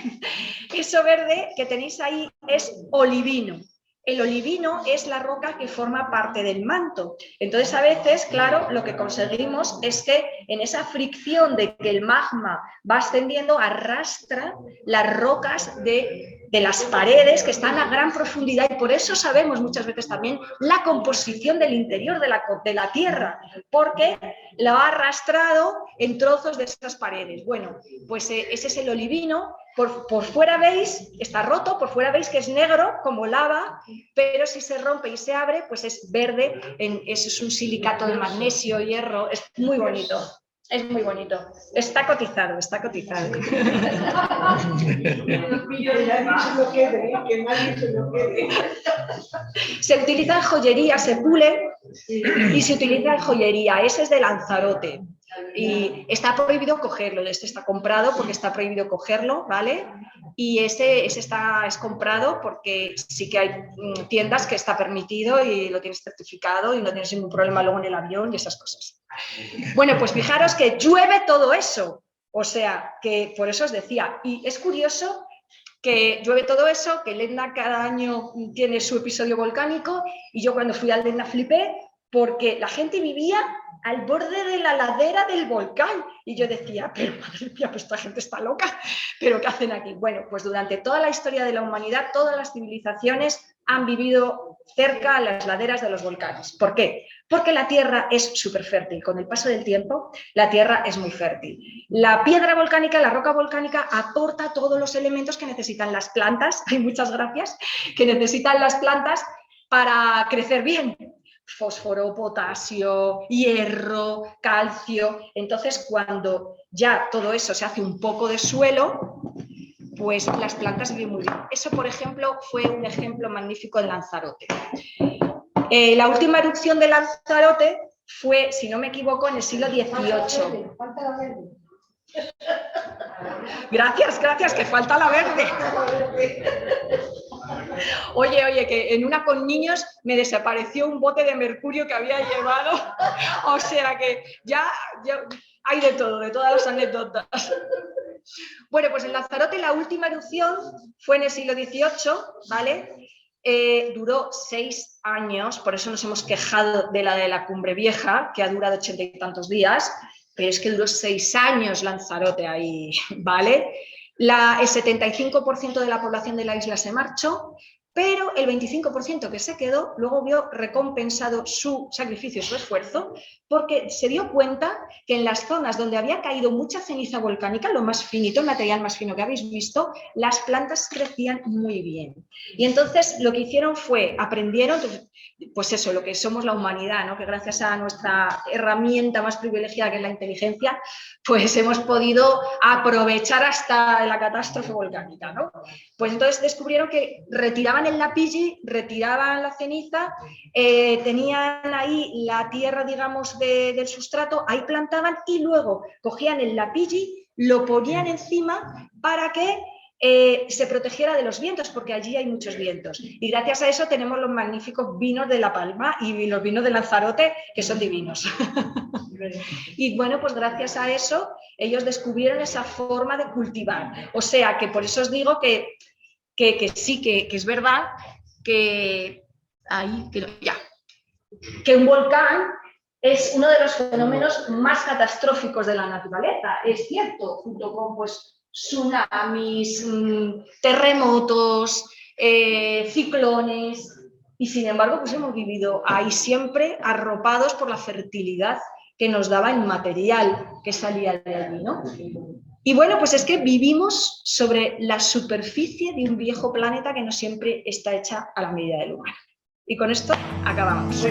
Eso verde que tenéis ahí es olivino. El olivino es la roca que forma parte del manto. Entonces, a veces, claro, lo que conseguimos es que en esa fricción de que el magma va ascendiendo, arrastra las rocas de las paredes que están a gran profundidad y por eso sabemos muchas veces también la composición del interior de la Tierra, porque lo ha arrastrado en trozos de esas paredes. Bueno, pues ese es el olivino. Por fuera veis, está roto, por fuera veis que es negro como lava, pero si se rompe y se abre, pues es verde, eso es un silicato de magnesio, hierro, es muy bonito. Es muy bonito. Está cotizado, está cotizado. Se utiliza en joyería, se pule y se utiliza en joyería. Ese es de Lanzarote. Y está prohibido cogerlo, este está comprado porque está prohibido cogerlo, ¿vale? Y ese es comprado porque sí que hay tiendas que está permitido y lo tienes certificado y no tienes ningún problema luego en el avión y esas cosas. Bueno, pues fijaros que llueve todo eso, o sea, que por eso os decía, y es curioso que llueve todo eso, que el Etna cada año tiene su episodio volcánico y yo cuando fui al Etna flipé porque la gente vivía al borde de la ladera del volcán. Y yo decía, pero madre mía, pues esta gente está loca, ¿pero qué hacen aquí? Bueno, pues durante toda la historia de la humanidad, todas las civilizaciones han vivido cerca a las laderas de los volcanes. ¿Por qué? Porque la Tierra es súper fértil. Con el paso del tiempo, la Tierra es muy fértil. La piedra volcánica, la roca volcánica, aporta todos los elementos que necesitan las plantas, hay muchas gracias, que necesitan las plantas para crecer bien. Fósforo, potasio, hierro, calcio. Entonces, cuando ya todo eso se hace un poco de suelo, pues las plantas viven muy bien. Eso, por ejemplo, fue un ejemplo magnífico de Lanzarote. La última erupción de Lanzarote fue, si no me equivoco, en el siglo XVIII. Gracias, que falta la verde. Oye, que en una con niños me desapareció un bote de mercurio que había llevado. O sea que ya hay de todo, de todas las anécdotas. Bueno, pues en Lanzarote la última erupción fue en el siglo XVIII, ¿vale? Duró 6 años, por eso nos hemos quejado de la Cumbre Vieja, que ha durado 80 y tantos días, pero es que duró 6 años Lanzarote ahí, ¿vale? El 75% de la población de la isla se marchó, pero el 25% que se quedó luego vio recompensado su sacrificio, su esfuerzo, porque se dio cuenta que en las zonas donde había caído mucha ceniza volcánica, lo más finito, el material más fino que habéis visto, las plantas crecían muy bien. Y entonces lo que hicieron fue, aprendieron, pues eso, lo que somos la humanidad, ¿no? Que gracias a nuestra herramienta más privilegiada que es la inteligencia, pues hemos podido aprovechar hasta la catástrofe volcánica, ¿no? Pues entonces descubrieron que retiraban el lapilli, retiraban la ceniza, tenían ahí la tierra, digamos, del sustrato, ahí plantaban y luego cogían el lapilli, lo ponían encima para que se protegiera de los vientos, porque allí hay muchos vientos. Y gracias a eso tenemos los magníficos vinos de La Palma y los vinos de Lanzarote, que son divinos. Y bueno, pues gracias a eso ellos descubrieron esa forma de cultivar. O sea, que por eso os digo que sí, que es verdad que un volcán es uno de los fenómenos más catastróficos de la naturaleza. Es cierto, junto con pues tsunamis, terremotos, ciclones, y sin embargo pues hemos vivido ahí siempre arropados por la fertilidad que nos daba el material que salía de allí, ¿no? Y bueno, pues es que vivimos sobre la superficie de un viejo planeta que no siempre está hecha a la medida del humano. Y con esto acabamos.